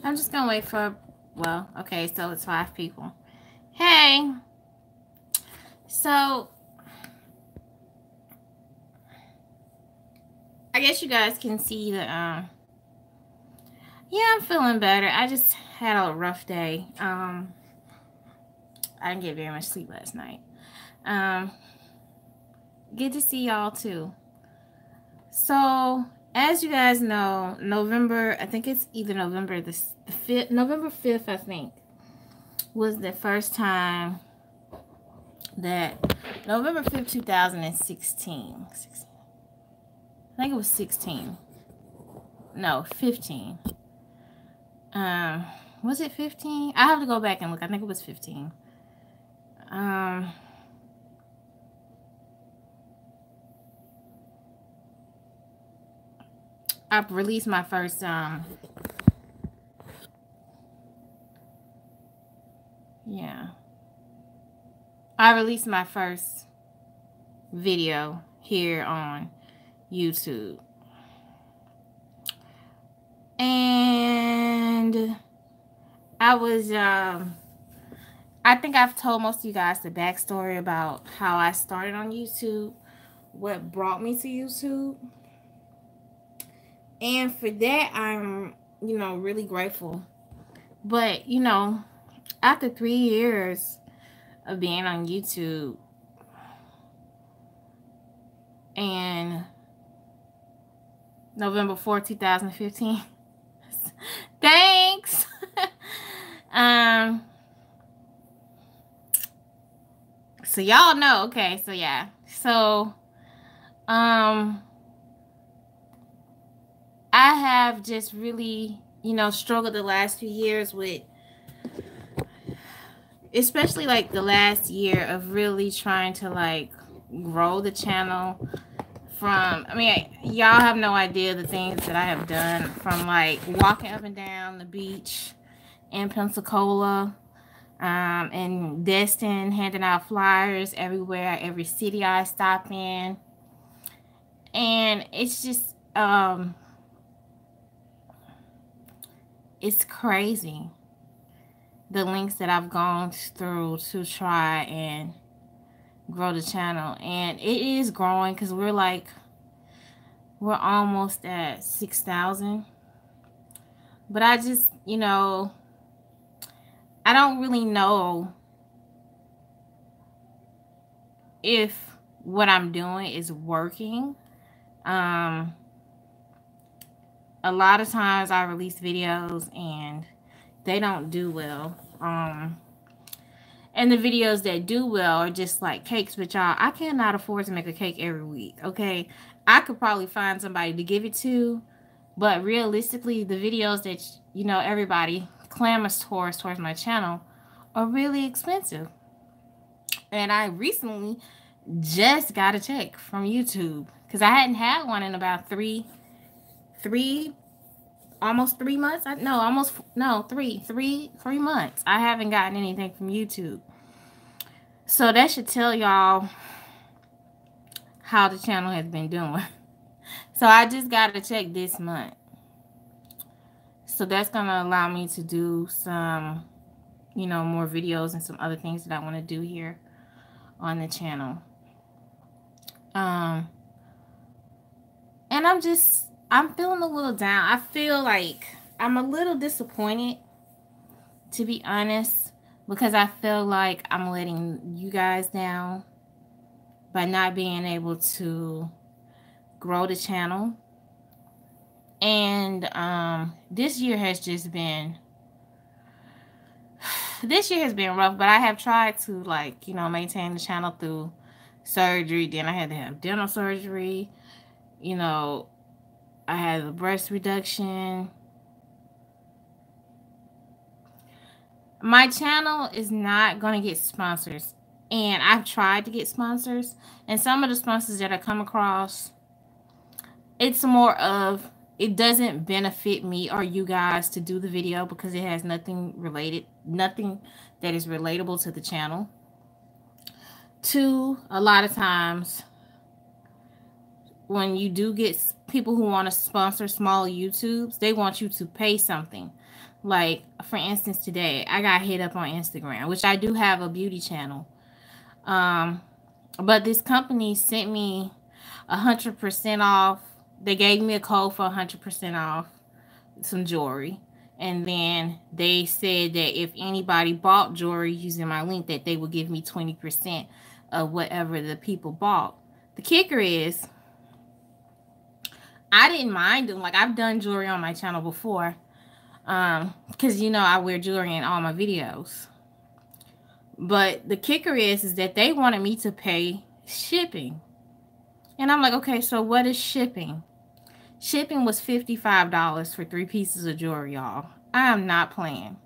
I'm just gonna wait for, well, okay, so it's 5 people. Hey, so I guess you guys can see the, yeah, I'm feeling better. I just had a rough day. I didn't get very much sleep last night. Good to see y'all too. So, as you guys know, November, I think it's either November the 5th, November 5th, I think, was the first time that, November 5th, 2016. I think it was 16. No, 15. Was it 15? I have to go back and look. I think it was 15. I released my first, yeah. I released my first video here on YouTube. And I was, I think I've told most of you guys the backstory about how I started on YouTube, what brought me to YouTube. And for that, I'm, you know, really grateful. But, you know, after 3 years of being on YouTube and November 4th, 2015, thanks. So y'all know, okay, so yeah. So, I have just really, you know, struggled the last few years with, especially like the last year of really trying to like grow the channel from, I mean, y'all have no idea the things that I have done, from like walking up and down the beach in Pensacola, and Destin, handing out flyers everywhere, every city I stop in. And it's just, it's crazy the links that I've gone through to try and grow the channel. And it is growing because we're almost at 6,000. But I just, you know, I don't really know if what I'm doing is working. A lot of times I release videos and they don't do well. And the videos that do well are just like cakes. But y'all, I cannot afford to make a cake every week, okay? I could probably find somebody to give it to, but realistically, the videos that, you know, everybody clamors towards my channel are really expensive. And I recently just got a check from YouTube because I hadn't had one in about almost 3 months. Three months. I haven't gotten anything from YouTube. So that should tell y'all how the channel has been doing. So I just got a check this month. So that's going to allow me to do some, you know, more videos and some other things that I want to do here on the channel. And I'm feeling a little down. I feel like I'm a little disappointed, to be honest, because I feel like I'm letting you guys down by not being able to grow the channel. And this year has been rough, but I have tried to, like, you know, maintain the channel through surgery. Then I had to have dental surgery. You know, I had a breast reduction. My channel is not going to get sponsors. And I've tried to get sponsors. And some of the sponsors that I come across, it's more of, it doesn't benefit me or you guys to do the video because it has nothing that is relatable to the channel. Two, a lot of times when you do get people who want to sponsor small YouTubes, they want you to pay something. Like, for instance, today I got hit up on Instagram, which I do have a beauty channel. But this company sent me 100% off. They gave me a code for 100% off some jewelry. And then they said that if anybody bought jewelry using my link, that they would give me 20% of whatever the people bought. The kicker is, I didn't mind them. Like, I've done jewelry on my channel before. Because, you know, I wear jewelry in all my videos. But the kicker is that they wanted me to pay shipping. And I'm like, okay, so what is shipping? Shipping was $55 for 3 pieces of jewelry, y'all. I am not playing.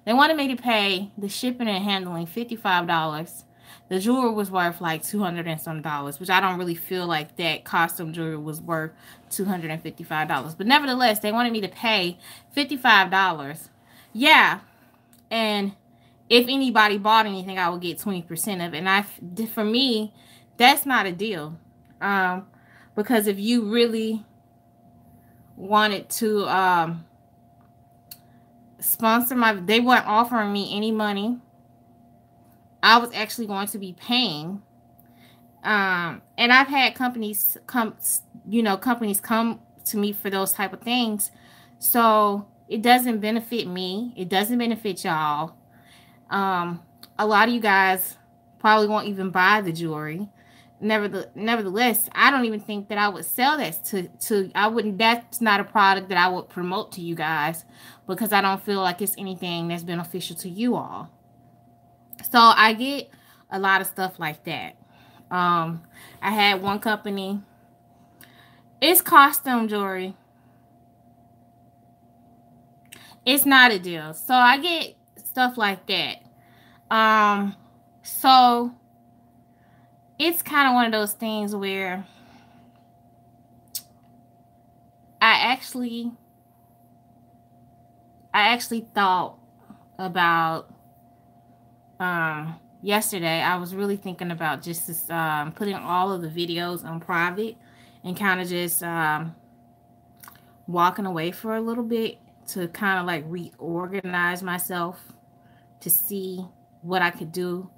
They wanted me to pay the shipping and handling $55. The jewelry was worth like $200 and some dollars, which I don't really feel like that costume jewelry was worth $255. But nevertheless, they wanted me to pay $55. Yeah. And if anybody bought anything, I would get 20% of it. And for me, that's not a deal. Because if you really wanted to sponsor they weren't offering me any money. I was actually going to be paying. And I've had companies come to me for those type of things. So it doesn't benefit me. It doesn't benefit y'all. A lot of you guys probably won't even buy the jewelry. Nevertheless, I don't even think that I would sell that that's not a product that I would promote to you guys, because I don't feel like it's anything that's beneficial to you all. So I get a lot of stuff like that. I had one company, it's costume jewelry. It's not a deal. So I get stuff like that. So it's kind of one of those things where I actually thought about yesterday. I was really thinking about just putting all of the videos on private and kind of just walking away for a little bit to kind of like reorganize myself to see what I could do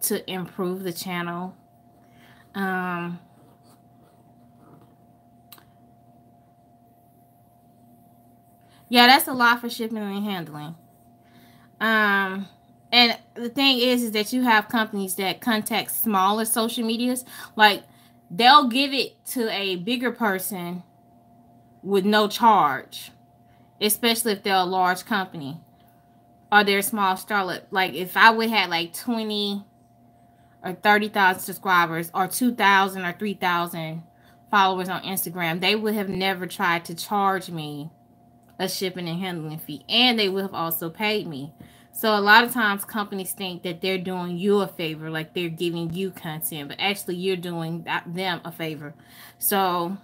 to improve the channel. Yeah, that's a lot for shipping and handling. And the thing is that you have companies that contact smaller social medias. Like, they'll give it to a bigger person with no charge, especially if they're a large company or they're a small startup. Like, if I would have like 20 or 30,000 subscribers or 2,000 or 3,000 followers on Instagram, they would have never tried to charge me a shipping and handling fee, and they would have also paid me. So a lot of times companies think that they're doing you a favor, like they're giving you content, but actually you're doing them a favor. So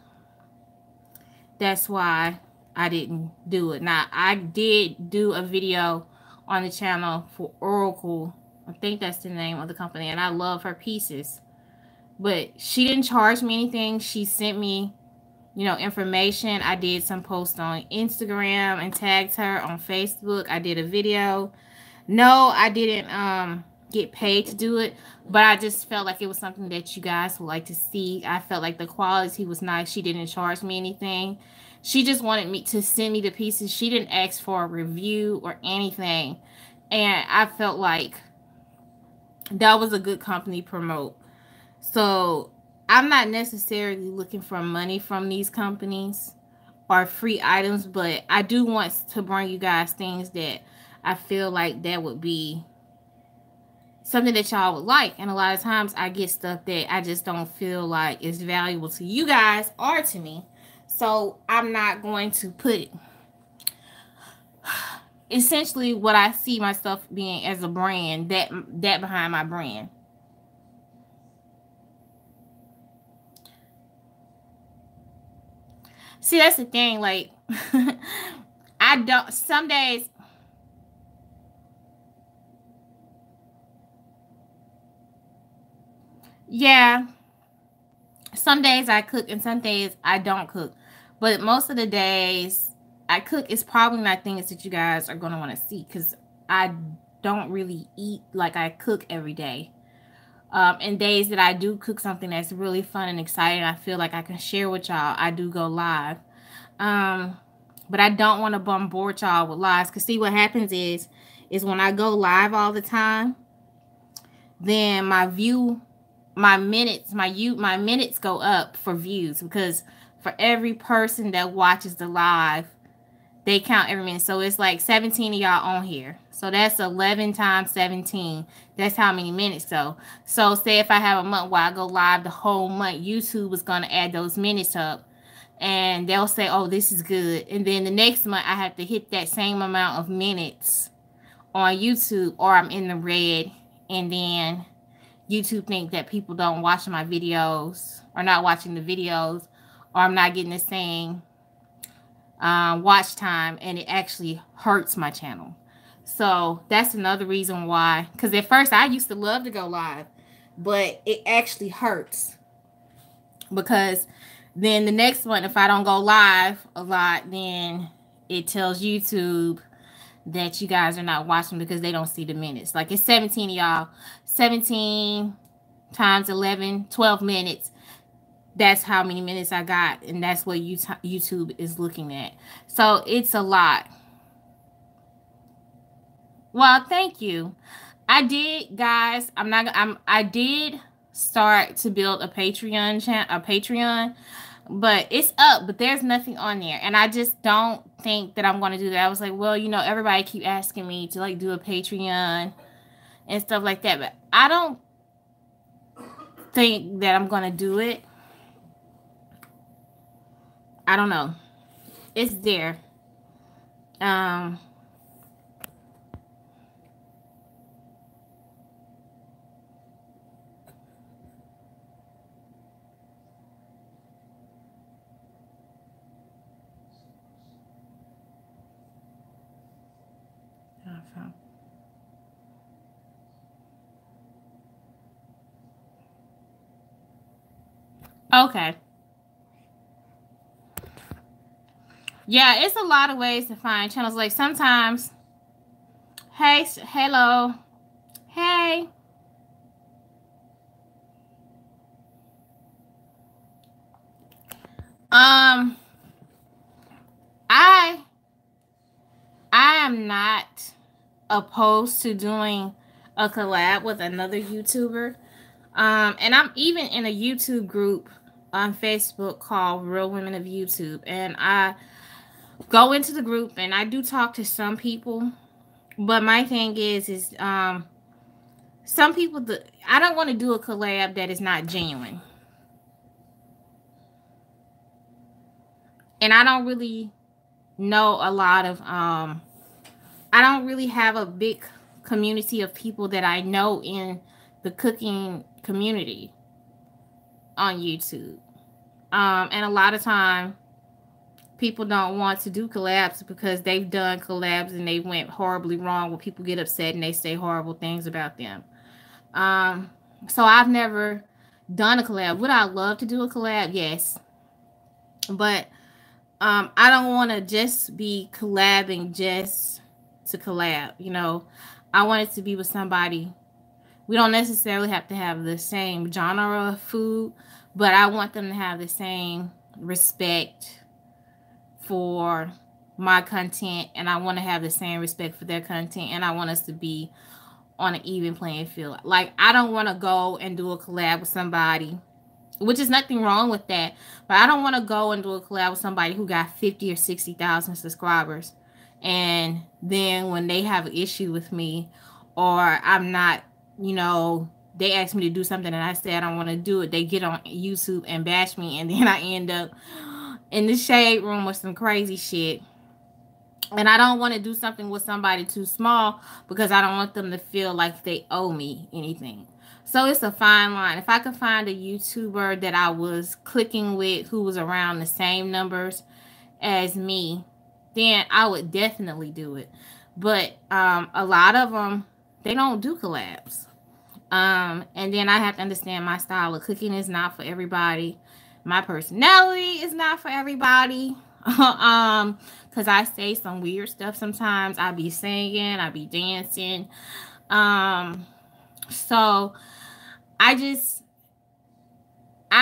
that's why I didn't do it. Now, I did do a video on the channel for Oracle. I think that's the name of the company, and I love her pieces. But she didn't charge me anything. She sent me, you know, information. I did some posts on Instagram and tagged her on Facebook. I did a video. No, I didn't get paid to do it, but I just felt like it was something that you guys would like to see. I felt like the quality was nice. She didn't charge me anything. She just wanted me to send me the pieces. She didn't ask for a review or anything. And I felt like that was a good company promote. So I'm not necessarily looking for money from these companies or free items, but I do want to bring you guys things that I feel like that would be something that y'all would like. And a lot of times I get stuff that I just don't feel like is valuable to you guys or to me. So I'm not going to put essentially what I see myself being as a brand, that behind my brand. See, that's the thing. Like, I don't, some days, yeah, some days I cook and some days I don't cook. But most of the days I cook, it's probably not things that you guys are going to want to see, because I don't really eat like I cook every day. And days that I do cook something that's really fun and exciting, I feel like I can share with y'all, I do go live. But I don't want to bombard y'all with lives, because see what happens is when I go live all the time, then my minutes go up for views, because for every person that watches the live, they count every minute. So it's like 17 of y'all on here. So that's 11 times 17. That's how many minutes. So say if I have a month where I go live the whole month, YouTube is going to add those minutes up. And they'll say, oh, this is good. And then the next month, I have to hit that same amount of minutes on YouTube, or I'm in the red. And then YouTube think that people don't watch my videos, or not watching the videos, or I'm not getting the same watch time, and it actually hurts my channel. So that's another reason why, because at first I used to love to go live, but it actually hurts, because then the next one, if I don't go live a lot, then it tells YouTube that you guys are not watching, because they don't see the minutes. Like, it's 17 of y'all, 17 times 11, 12 minutes. That's how many minutes I got, and that's what YouTube is looking at. So it's a lot. Well, thank you. I did, guys. I did start to build a Patreon, but it's up, but there's nothing on there, and I just don't think that I'm going to do that. I was like, well, you know, everybody keep asking me to like do a Patreon and stuff like that, but I don't think that I'm going to do it. I don't know. It's there. Okay. Yeah, it's a lot of ways to find channels. Like sometimes, hey, hello, hey. I am not opposed to doing a collab with another YouTuber. And I'm even in a YouTube group on Facebook called Real Women of YouTube, and I go into the group and I do talk to some people, but my thing is some people, I don't want to do a collab that is not genuine. And I don't really know a lot of I don't really have a big community of people that I know in the cooking community on YouTube. And a lot of time people don't want to do collabs because they've done collabs and they went horribly wrong, where people get upset and they say horrible things about them. So I've never done a collab. Would I love to do a collab? Yes. But I don't want to just be collabing just to collab. You know, I want it to be with somebody. We don't necessarily have to have the same genre of food, but I want them to have the same respect for my content, and I want to have the same respect for their content, and I want us to be on an even playing field. Like, I don't want to go and do a collab with somebody, which is nothing wrong with that, but I don't want to go and do a collab with somebody who got 50 or 60,000 subscribers, and then when they have an issue with me, or I'm not, you know, they ask me to do something and I say I don't want to do it, they get on YouTube and bash me, and then I end up in the shade room with some crazy shit. And I don't want to do something with somebody too small, because I don't want them to feel like they owe me anything. So it's a fine line. If I could find a YouTuber that I was clicking with who was around the same numbers as me, then I would definitely do it. But a lot of them, they don't do collabs. And then I have to understand my style of cooking is not for everybody. My personality is not for everybody. Because I say some weird stuff sometimes. I be singing, I be dancing. So I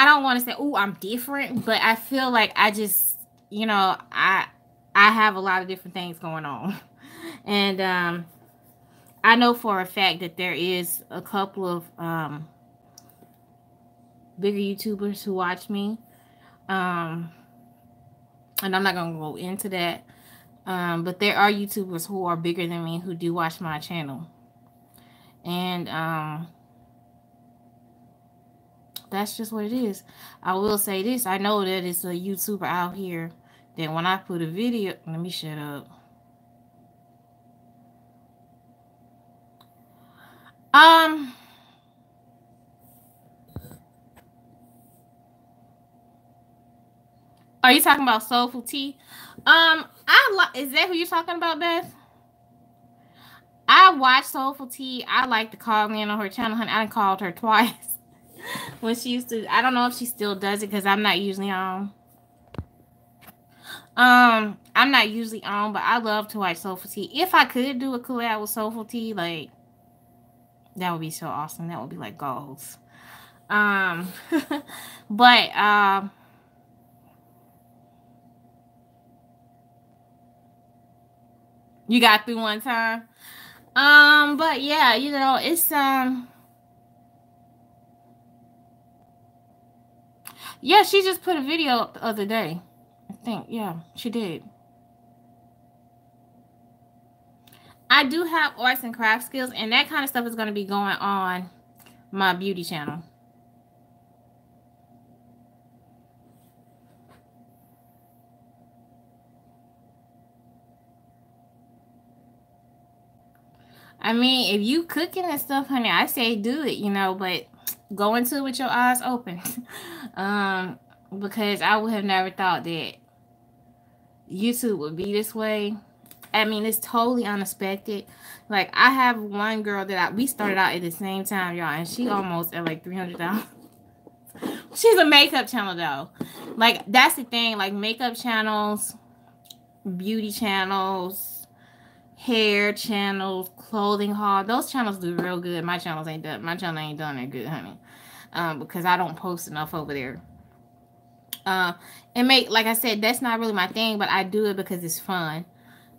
don't want to say, oh, I'm different, but I feel like I just, I have a lot of different things going on. And I know for a fact that there is a couple of bigger YouTubers who watch me. And I'm not going to go into that. But there are YouTubers who are bigger than me who do watch my channel. And that's just what it is. I will say this. I know that it's a YouTuber out here that when I put a video... Let me shut up. Are you talking about Soulful Tea? Is that who you're talking about, Beth? I watch Soulful Tea. I like to call in on her channel, honey. I done called her twice when she used to. I don't know if she still does it because I'm not usually on. I'm not usually on, but I love to watch Soulful Tea. If I could do a collab with Soulful Tea, like, that would be so awesome. That would be like goals. But you got through one time. But yeah, it's yeah, she just put a video up the other day. I think, yeah, she did. I do have arts and craft skills, and that kind of stuff is going to be going on my beauty channel. I mean, if you cooking and stuff, honey, I say do it, but go into it with your eyes open. Because I would have never thought that YouTube would be this way. I mean, it's totally unexpected. Like, I have one girl that we started out at the same time, y'all, and she almost at like 300,000. She's a makeup channel, though. Like, that's the thing. Like, makeup channels, beauty channels, hair channels, clothing haul. Those channels do real good. My channel ain't done that good, honey. Because I don't post enough over there. Like I said, that's not really my thing, but I do it because it's fun.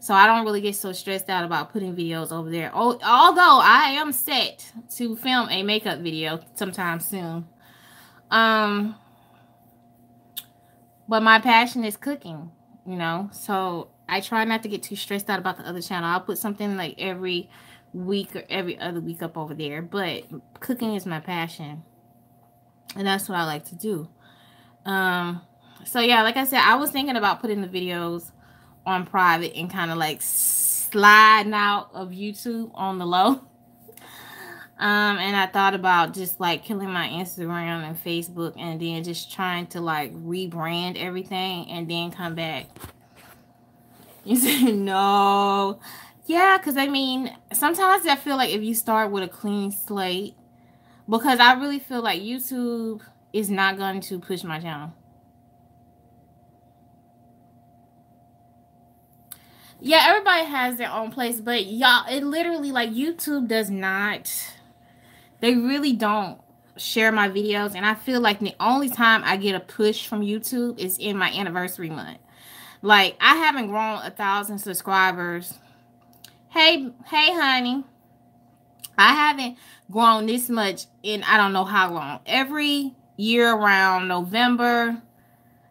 So I don't really get so stressed out about putting videos over there. Although I am set to film a makeup video sometime soon. But my passion is cooking, So I try not to get too stressed out about the other channel. I'll put something like every week or every other week up over there. But cooking is my passion. And that's what I like to do. So yeah, like I said, I was thinking about putting the videos on private and kind of like sliding out of YouTube on the low. And I thought about just like killing my Instagram and Facebook and then just trying to like rebrand everything and then come back. You say no. Yeah, because I mean, sometimes I feel like if you start with a clean slate, because I really feel like YouTube is not going to push my channel. Yeah, everybody has their own place, but y'all, it literally, like, YouTube does not, they really don't share my videos, and I feel like the only time I get a push from YouTube is in my anniversary month. Like, I haven't grown 1,000 subscribers. Hey, honey. I haven't grown this much in I don't know how long. Every year around November,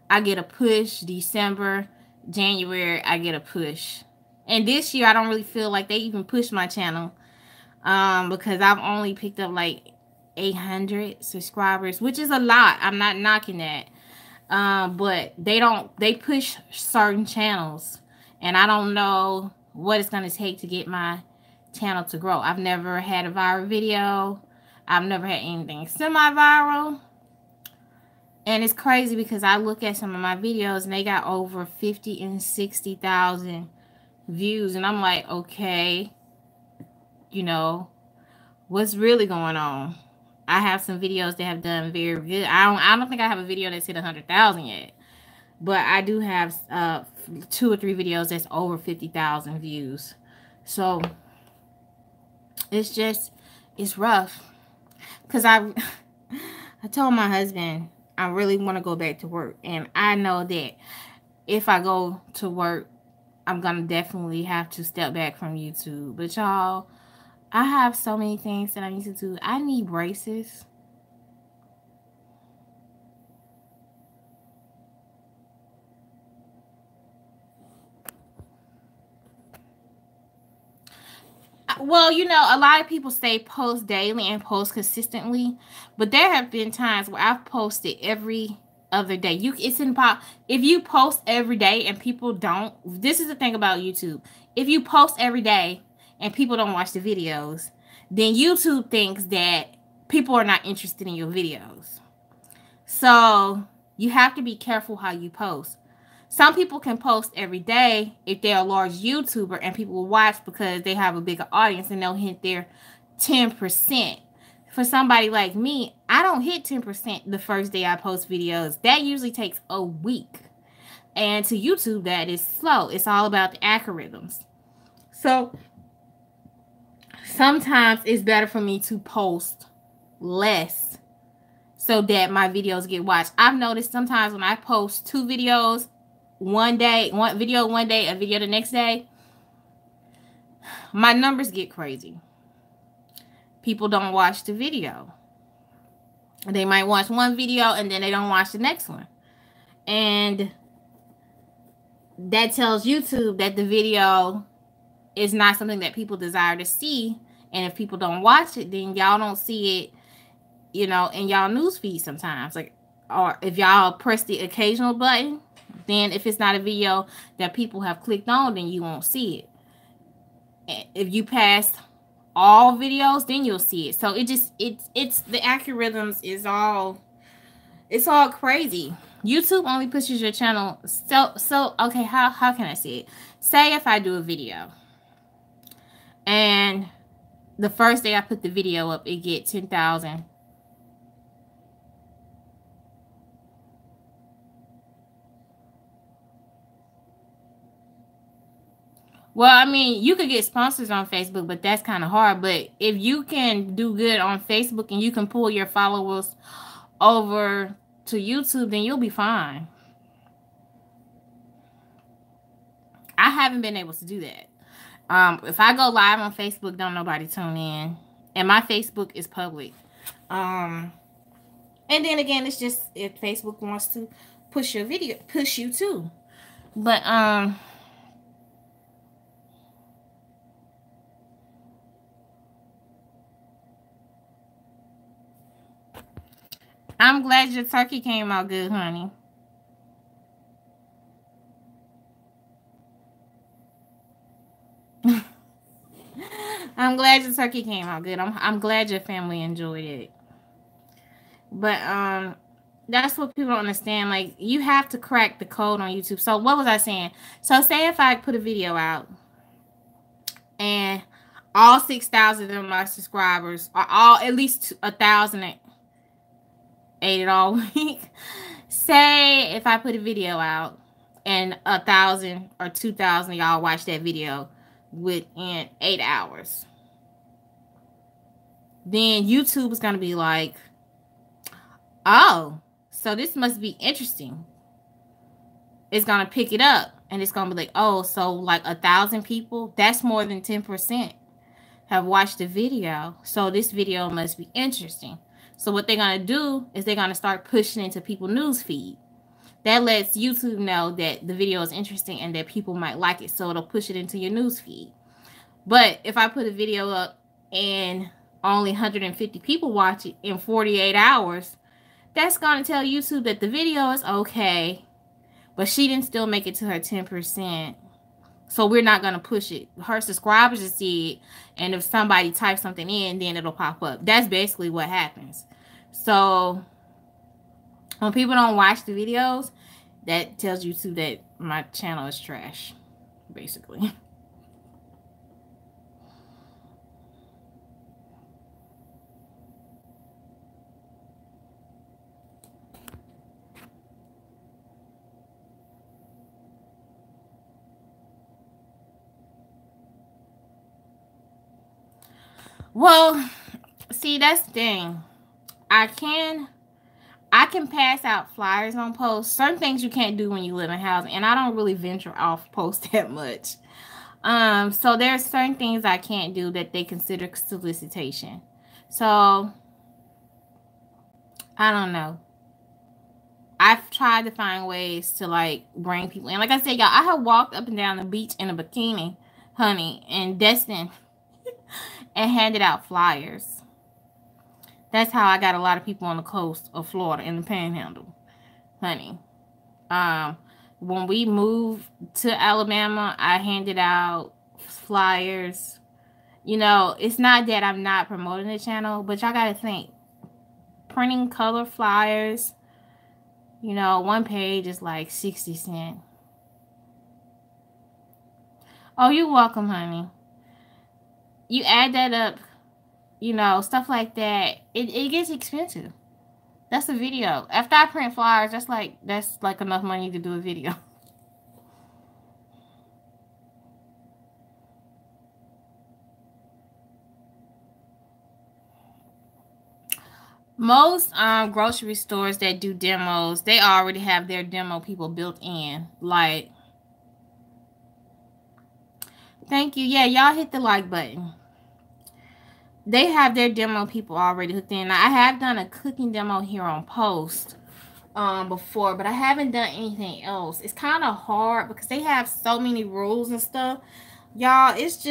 I get a push. December, January, I get a push. And this year, I don't really feel like they even pushed my channel. Because I've only picked up like 800 subscribers, which is a lot. I'm not knocking that. But they push certain channels. And I don't know what it's going to take to get my channel to grow. I've never had a viral video. I've never had anything semi-viral. And it's crazy because I look at some of my videos and they got over 50 and 60,000 views. And I'm like, okay, what's really going on? I have some videos that have done very good. I don't think I have a video that's hit 100,000 yet. But I do have 2 or 3 videos that's over 50,000 views. So it's just, it's rough. Because I told my husband I really want to go back to work. And I know that if I go to work, I'm going to definitely have to step back from YouTube. But y'all, I have so many things that I need to do. I need braces. Well, you know, a lot of people say post daily and post consistently, but there have been times where I've posted every other day. It's impossible if you post every day and people don't. This is the thing about YouTube. If you post every day and people don't watch the videos, then YouTube thinks that people are not interested in your videos. So you have to be careful how you post. Some people can post every day if they're a large YouTuber and people will watch because they have a bigger audience and they'll hit their 10%. For somebody like me, I don't hit 10% the first day I post videos. That usually takes a week. And to YouTube, that is slow. It's all about the algorithms. So sometimes it's better for me to post less so that my videos get watched. I've noticed sometimes when I post 2 videos, one video one day, a video the next day, my numbers get crazy. People don't watch the video. They might watch one video and then they don't watch the next one. And that tells YouTube that the video is not something that people desire to see. And if people don't watch it, then y'all don't see it, you know, in y'all newsfeed sometimes. Like, or if y'all press the occasional button, then if it's not a video that people have clicked on, then you won't see it. If you pass all videos, then you'll see it. So it's the algorithms is all, it's all crazy. YouTube only pushes your channel. So okay, how can I say it? Say if I do a video and the first day I put the video up, it gets 10,000. Well, I mean, you could get sponsors on Facebook, but that's kind of hard. But if you can do good on Facebook and you can pull your followers over to YouTube, then you'll be fine. I haven't been able to do that. If I go live on Facebook, don't nobody tune in. And my Facebook is public. And then again, it's just if Facebook wants to push your video, push you too. But I'm glad your turkey came out good, honey. I'm glad your turkey came out good. I'm glad your family enjoyed it. But that's what people don't understand. Like, you have to crack the code on YouTube. So what was I saying? So say if I put a video out and all 6,000 of my subscribers are all at least 1,000 ate it all week. Say if I put a video out and 1,000 or 2,000 y'all watch that video within 8 hours, then YouTube is gonna be like, oh, so this must be interesting. It's gonna pick it up and it's gonna be like, oh, so like 1,000 people, that's more than 10% have watched the video, so this video must be interesting. So what they're gonna do is they're gonna start pushing into people's news feed. That lets YouTube know that the video is interesting and that people might like it, so it'll push it into your news feed. But if I put a video up and only 150 people watch it in 48 hours, that's gonna tell YouTube that the video is okay, but she didn't still make it to her 10%. So we're not going to push it. Her subscribers will see it. And if somebody types something in, then it'll pop up. That's basically what happens. So when people don't watch the videos, that tells YouTube that my channel is trash, basically. Well, see, that's the thing. I can pass out flyers on posts. Certain things you can't do when you live in housing, and I don't really venture off posts that much. So there's certain things I can't do that they consider solicitation. So I don't know. I've tried to find ways to like bring people in. Like I said, y'all, I have walked up and down the beach in a bikini, honey, in Destin, and handed out flyers. That's how I got a lot of people on the coast of Florida in the Panhandle, honey. When we moved to Alabama, I handed out flyers. You know, it's not that I'm not promoting the channel, but y'all gotta think. Printing color flyers, you know, one page is like 60 cents. Oh, you're welcome, honey. You add that up, you know, stuff like that, it gets expensive. That's a video. After I print flyers, that's like enough money to do a video. Most grocery stores that do demos, they already have their demo people built in. Like, thank you. Yeah, y'all hit the like button. They have their demo people already hooked in. Now, I have done a cooking demo here on Post before, but I haven't done anything else. It's kind of hard because they have so many rules and stuff. Y'all, it's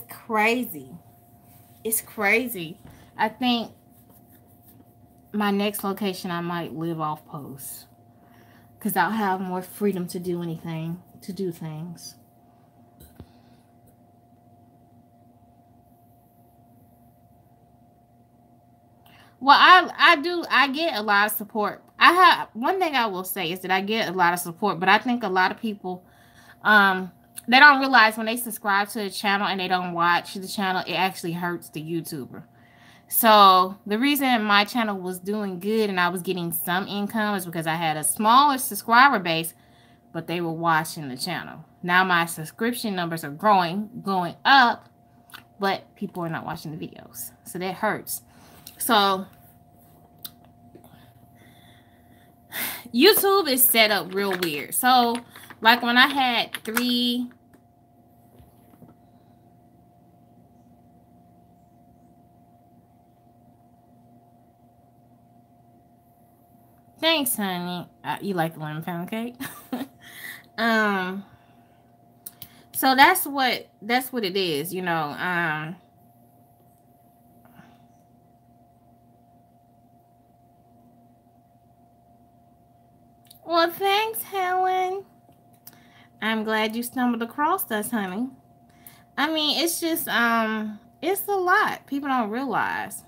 crazy. It's crazy. I think my next location I might live off Post because I'll have more freedom to do things. Well, I get a lot of support. One thing I will say is that I get a lot of support, but I think a lot of people they don't realize when they subscribe to the channel and they don't watch the channel, it actually hurts the YouTuber. So the reason my channel was doing good and I was getting some income is because I had a smaller subscriber base, but they were watching the channel. Now my subscription numbers are going up, but people are not watching the videos. So that hurts. So YouTube is set up real weird. So like when I had 3... Thanks, honey. You like the lemon pound cake? So that's what it is, you know. Well, thanks, Helen. I'm glad you stumbled across us, honey. I mean, it's just it's a lot. People don't realize.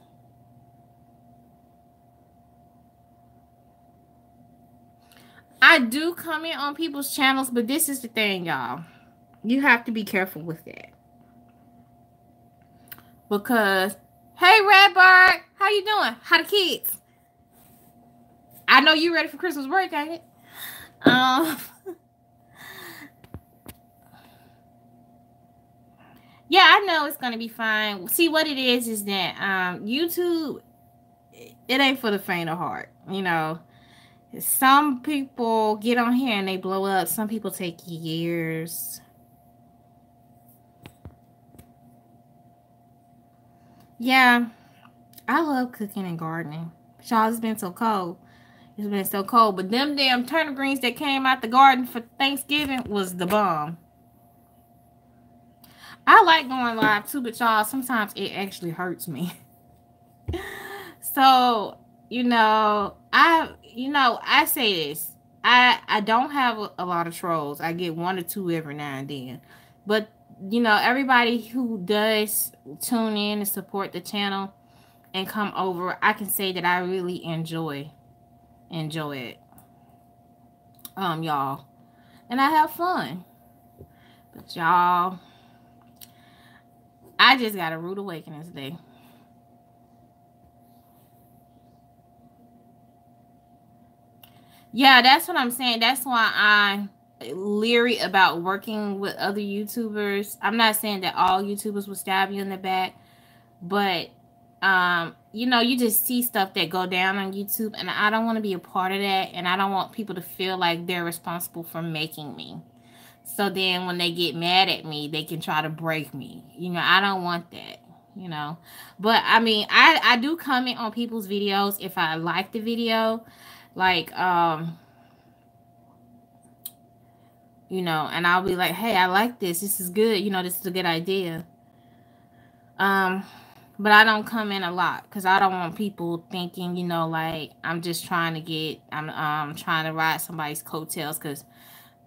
I do comment on people's channels, but this is the thing, y'all. You have to be careful with that. Because, hey, Redbird, how you doing? How the kids? I know you ready for Christmas break, ain't it? Yeah, I know it's gonna be fine. See, what it is that YouTube, it ain't for the faint of heart, you know. Some people get on here and they blow up. Some people take years. Yeah, I love cooking and gardening. Y'all, it's been so cold. It's been so cold. But them damn turnip greens that came out the garden for Thanksgiving was the bomb. I like going live too, but y'all, sometimes it actually hurts me. So, you know, I say this. I don't have a lot of trolls. I get 1 or 2 every now and then. But, you know, everybody who does tune in and support the channel and come over, I can say that I really enjoy it. Y'all. And I have fun. But y'all, I just got a rude awakening today. Yeah, that's what I'm saying. That's why leery about working with other YouTubers. I'm not saying that all YouTubers will stab you in the back, but you know, you just see stuff that go down on YouTube, and I don't want to be a part of that, and I don't want people to feel like they're responsible for making me. So then when they get mad at me, they can try to break me. You know, I don't want that, you know. But I mean, I do comment on people's videos if I like the video. Like, you know, and I'll be like, hey, I like this. This is good. You know, this is a good idea. But I don't comment a lot because I don't want people thinking, you know, like I'm just trying to get, I'm trying to ride somebody's coattails. Because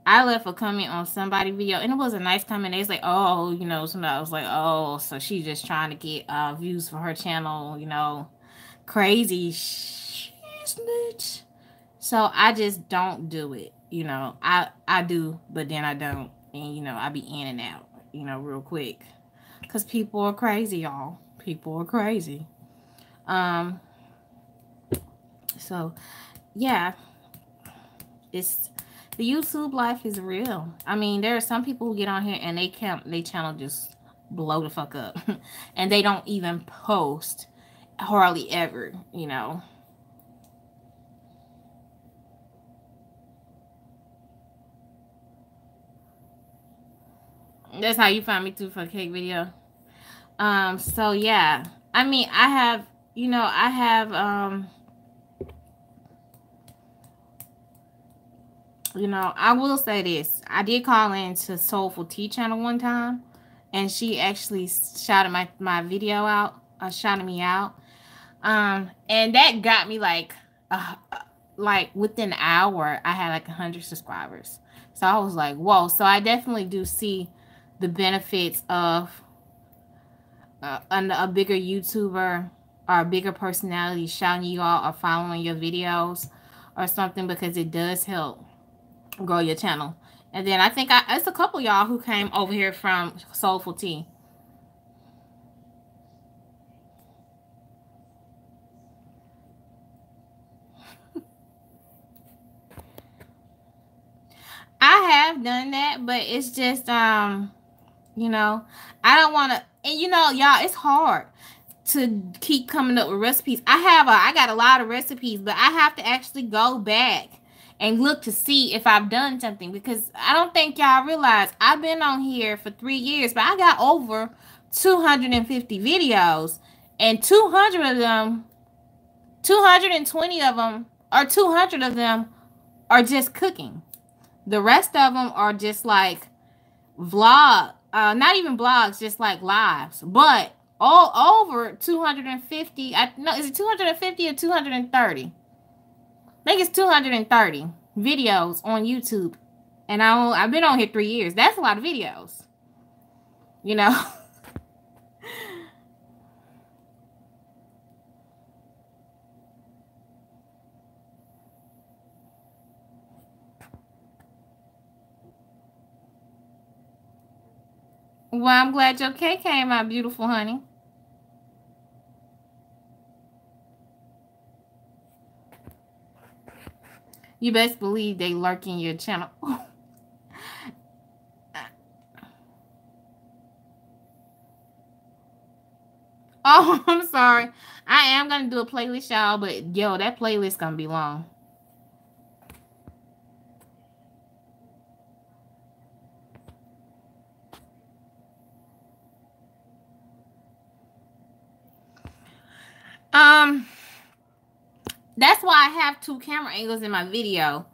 I left a comment on somebody's video and it was a nice comment. They was like, oh, you know, somebody was like, oh, so she's just trying to get views for her channel, you know, crazy shit. So I just don't do it. You know, I do, but then I don't. And, you know, I be in and out, you know, real quick. Because people are crazy, y'all. People are crazy. So, yeah. It's... The YouTube life is real. I mean, there are some people who get on here and they channel just blow the fuck up. And they don't even post hardly ever, you know. That's how you find me too for a cake video. So yeah. I mean, I have, you know, I have, you know, I will say this. I did call into Soulful Tea channel one time, and she actually shouted my video out, shouted me out. And that got me like within an hour, I had like 100 subscribers. So I was like, whoa. So I definitely do see the benefits of a bigger YouTuber or a bigger personality shouting you out or following your videos or something, because it does help grow your channel. And then I think it's a couple y'all who came over here from Soulful Tea. I have done that, but it's just you know, I don't want to, and you know, y'all, it's hard to keep coming up with recipes. I got a lot of recipes, but I have to actually go back and look to see if I've done something, because I don't think y'all realize I've been on here for 3 years, but I got over 250 videos, and 200 of them, 220 of them, or 200 of them are just cooking. The rest of them are just like vlog, not even vlogs, just like lives. But all over 250, no, is it 250 or 230? I think it's 230 videos on YouTube. And I've been on here 3 years. That's a lot of videos. You know? Well, I'm glad your cake came out beautiful, honey. You best believe they lurk in your channel. Oh, I'm sorry. I am going to do a playlist, y'all, but yo, that playlist going to be long. That's why I have 2 camera angles in my video.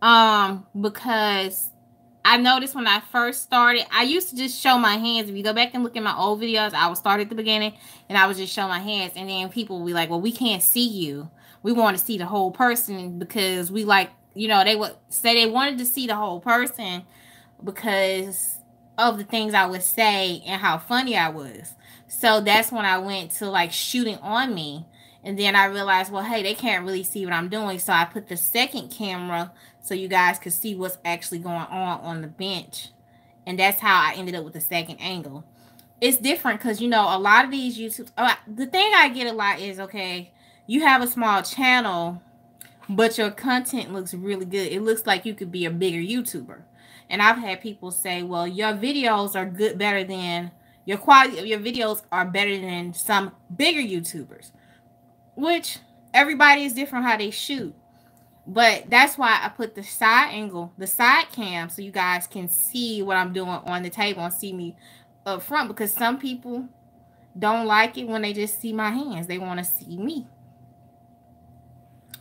Because I noticed when I first started, I used to just show my hands. If you go back and look at my old videos, I would start at the beginning and I would just show my hands. And then people would be like, well, we can't see you. We want to see the whole person, because we like, you know, they would say they wanted to see the whole person because of the things I would say and how funny I was. So that's when I went to like shooting on me. And then I realized, well, hey, they can't really see what I'm doing. So I put the second camera so you guys could see what's actually going on the bench. And that's how I ended up with the second angle. It's different because, you know, a lot of these YouTube... the thing I get a lot is, okay, you have a small channel, but your content looks really good. It looks like you could be a bigger YouTuber. And I've had people say, well, your videos are better than, your quality of your videos are better than some bigger YouTubers, which everybody is different how they shoot. But that's why I put the side angle, the side cam, so you guys can see what I'm doing on the table and see me up front, because some people don't like it when they just see my hands. They want to see me.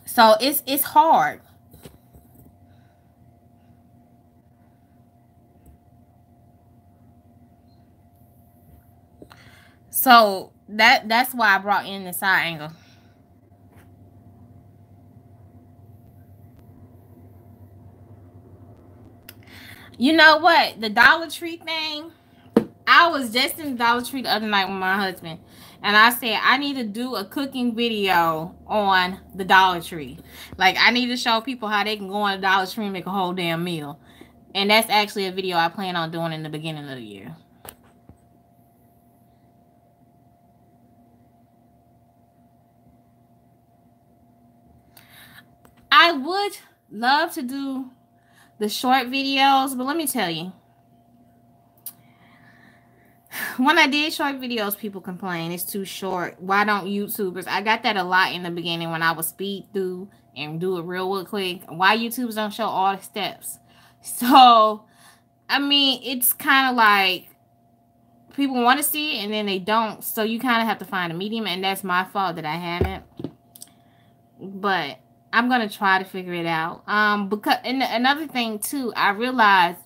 So it's hard. So that's why I brought in the side angle. You know what? The Dollar Tree thing, I was just in the Dollar Tree the other night with my husband, and I said, I need to do a cooking video on the Dollar Tree. Like, I need to show people how they can go on the Dollar Tree and make a whole damn meal. And that's actually a video I plan on doing in the beginning of the year. I would love to do the short videos, but let me tell you, when I did short videos, people complain it's too short. Why don't YouTubers? I got that a lot in the beginning when I would speed through and do it real quick. Why YouTubers don't show all the steps? So, I mean, it's kind of like people want to see it and then they don't. So you kind of have to find a medium, and that's my fault that I haven't. But I'm going to try to figure it out. Because, and another thing too, I realized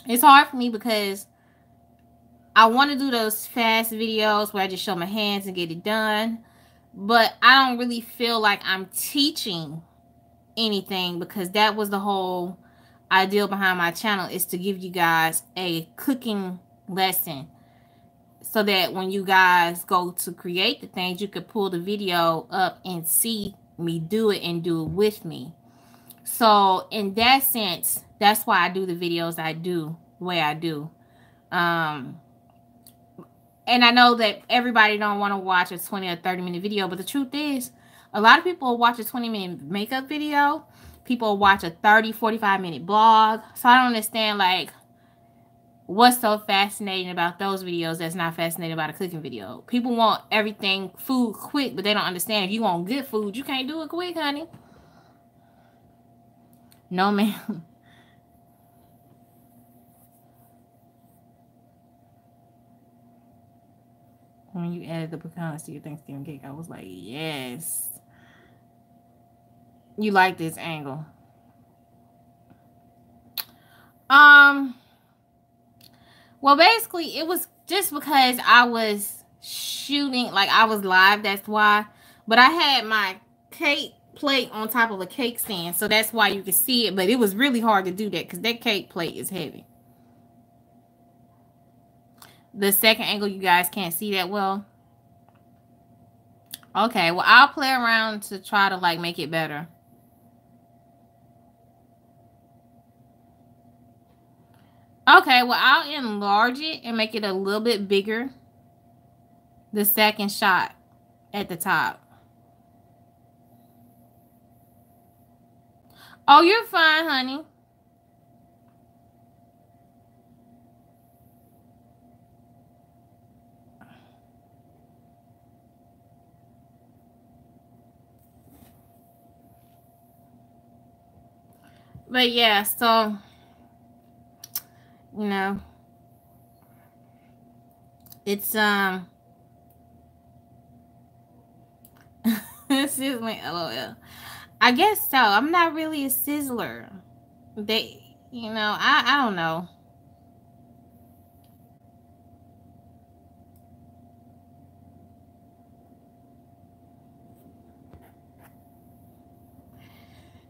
it's hard for me because I want to do those fast videos where I just show my hands and get it done. But I don't really feel like I'm teaching anything, because that was the whole idea behind my channel, is to give you guys a cooking lesson, so that when you guys go to create the things, you could pull the video up and see me do it and do it with me. So in that sense, that's why I do the videos I do the way I do. And I know that everybody don't want to watch a 20 or 30-minute video, but the truth is, a lot of people will watch a 20-minute makeup video. People will watch a 30, 45-minute blog. So I don't understand, like, what's so fascinating about those videos that's not fascinating about a cooking video. People want everything, food, quick, but they don't understand if you want good food, you can't do it quick, honey. No, ma'am. When you added the pecans to your Thanksgiving cake, I was like, yes. You like this angle. Well, basically, it was just because I was shooting, like I was live, that's why. But I had my cake plate on top of a cake stand, so that's why you could see it. But it was really hard to do that because that cake plate is heavy. The second angle, you guys can't see that well. Okay, well, I'll play around to try to, like, make it better. Okay, well, I'll enlarge it and make it a little bit bigger. The second shot at the top. Oh, you're fine, honey. But yeah, so, you know, it's sizzling, LOL. I guess so. I'm not really a sizzler. They, you know, I don't know.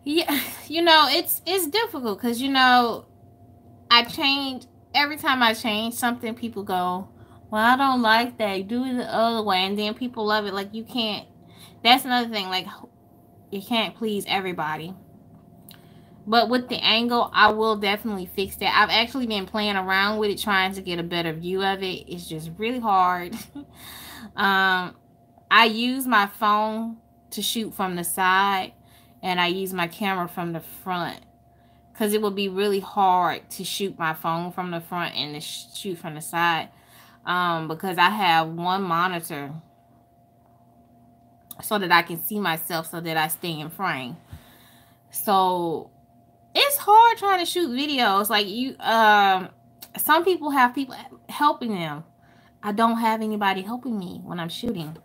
Yeah, you know, it's difficult because, you know, I change every time I change something. People go, well, I don't like that, do it the other way, and then people love it. Like, you can't, that's another thing, like, you can't please everybody. But with the angle, I will definitely fix that. I've actually been playing around with it, trying to get a better view of it. It's just really hard. I use my phone to shoot from the side, and I use my camera from the front. because it would be really hard to shoot my phone from the front and to shoot from the side, because I have one monitor so that I can see myself, so that I stay in frame. So it's hard trying to shoot videos. Like, you some people have people helping them. I don't have anybody helping me when I'm shooting.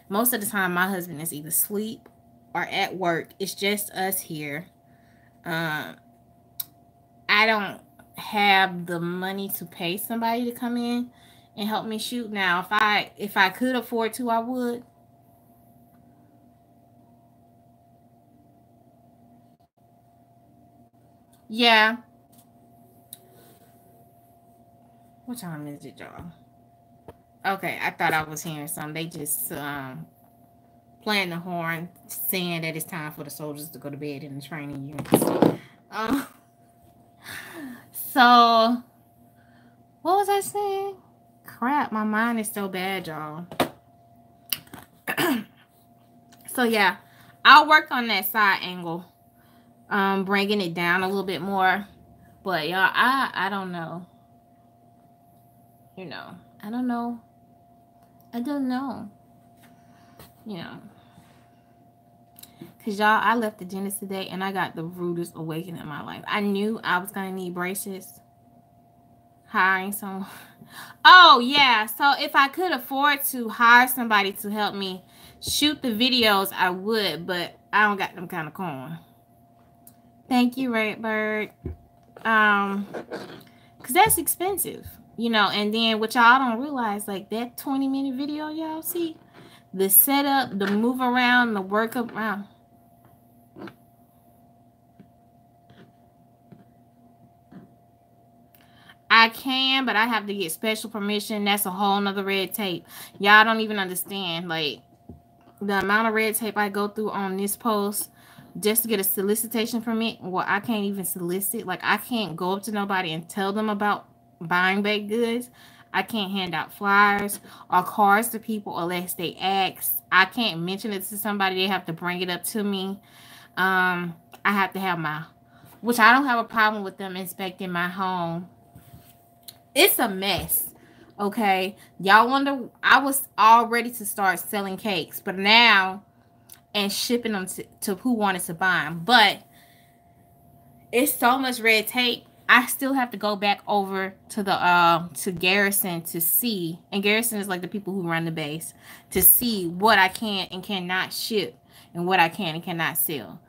Most of the time my husband is either asleep or at work. It's just us here. I don't have the money to pay somebody to come in and help me shoot. Now, if I could afford to, I would. Yeah. What time is it, y'all? Okay, I thought I was hearing something. They just playing the horn, saying that it's time for the soldiers to go to bed in the training units. So what was I saying? Crap, my mind is so bad, y'all. So yeah, I'll work on that side angle, bringing it down a little bit more. But y'all, I don't know. You know, I don't know. You know, because y'all, I left the dentist today and I got the rudest awakening in my life. I knew I was going to need braces. Hiring someone. Oh, yeah. So if I could afford to hire somebody to help me shoot the videos, I would. But I don't got them kind of coin. Thank you, Redbird. Because that's expensive. You know, and then what y'all don't realize, like that 20-minute video, y'all see? The setup, the move around, the work around. I can, but I have to get special permission. That's a whole nother red tape. Y'all don't even understand, like, the amount of red tape I go through on this post just to get a solicitation permit. Well, I can't even solicit. Like, I can't go up to nobody and tell them about buying baked goods. I can't hand out flyers or cards to people unless they ask. I can't mention it to somebody. They have to bring it up to me. I have to have which I don't have a problem with them inspecting my home. It's a mess. Okay. Y'all wonder, I was all ready to start selling cakes, but now, and shipping them to who wanted to buy them. But it's so much red tape. I still have to go back over to the to Garrison to see, and Garrison is like the people who run the base, to see what I can and cannot ship and what I can and cannot sell.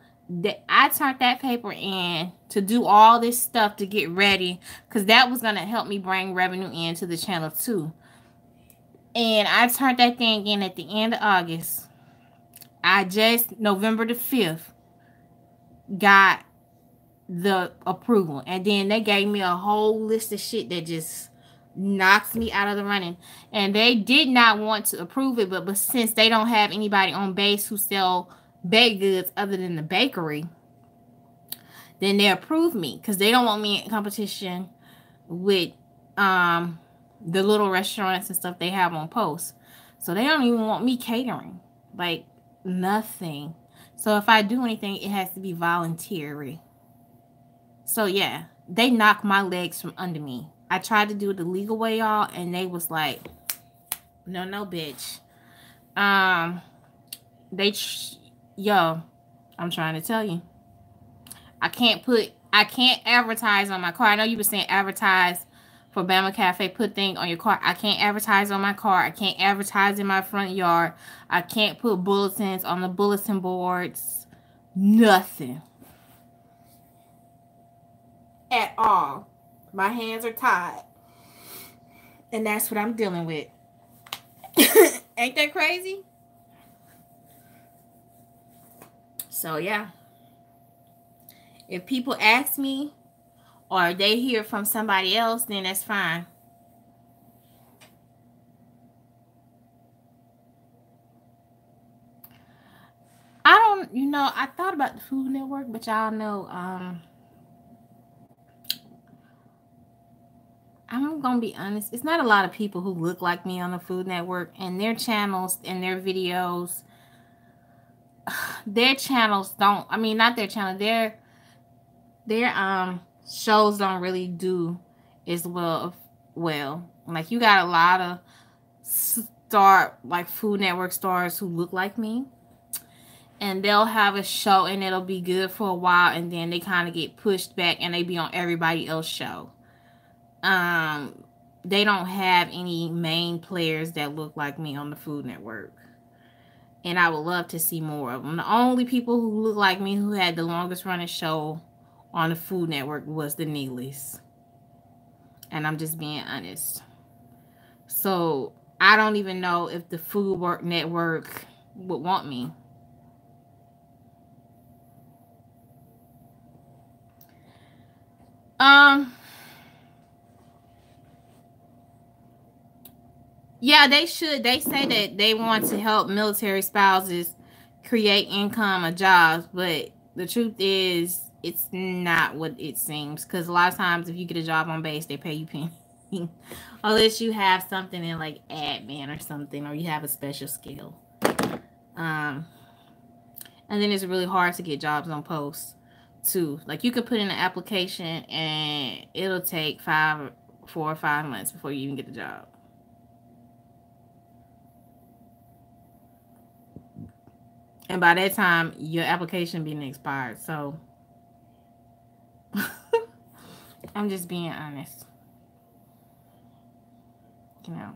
I turned that paper in to do all this stuff to get ready, because that was going to help me bring revenue into the channel too. And I turned that thing in at the end of August. I just, November the 5th, got the approval. And then they gave me a whole list of shit that just knocks me out of the running. And they did not want to approve it, but since they don't have anybody on base who sell baked goods other than the bakery, then they approve me, because they don't want me in competition with the little restaurants and stuff they have on post. So they don't even want me catering, like nothing. So if I do anything, it has to be voluntary. So yeah, they knocked my legs from under me. I tried to do it the legal way, y'all, and they was like, no bitch. Yo, I'm trying to tell you, I can't advertise on my car. I know you were saying advertise for Bama Cafe, put thing on your car. I can't advertise on my car. I can't advertise in my front yard. I can't put bulletins on the bulletin boards. Nothing. At all. My hands are tied. And that's what I'm dealing with. Ain't that crazy? So yeah, if people ask me or they hear from somebody else, then that's fine. I thought about the Food Network, but y'all know, I'm gonna be honest, it's not a lot of people who look like me on the Food Network, and their channels and their videos, not their channel, their shows don't really do as well. Like, you got a lot of like Food Network stars who look like me, and they'll have a show and it'll be good for a while, and then they kind of get pushed back and they be on everybody else's show. They don't have any main players that look like me on the Food Network, and I would love to see more of them. The only people who look like me who had the longest running show on the Food Network was the Neelys, and I'm just being honest. So I don't even know if the Food Network would want me. Yeah, they should. They say that they want to help military spouses create income or jobs, but the truth is, it's not what it seems. Because a lot of times, if you get a job on base, they pay you penny, unless you have something in like admin or something, or you have a special skill. And then it's really hard to get jobs on post too. Like, you could put in an application and it'll take 4 or 5 months before you even get the job. And by that time, your application being expired. So I'm just being honest. You know.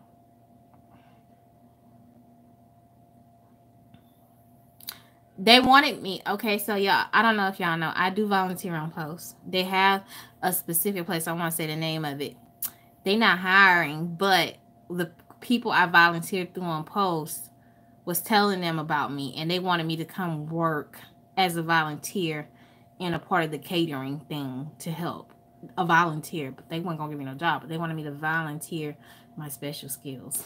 They wanted me. Okay, so y'all, I don't know if y'all know, I do volunteer on posts. They have a specific place. I want to say the name of it. They're not hiring, but the people I volunteered through on posts was telling them about me, and they wanted me to come work as a volunteer in a part of the catering thing to help. A volunteer, but they weren't gonna give me no job, but they wanted me to volunteer my special skills.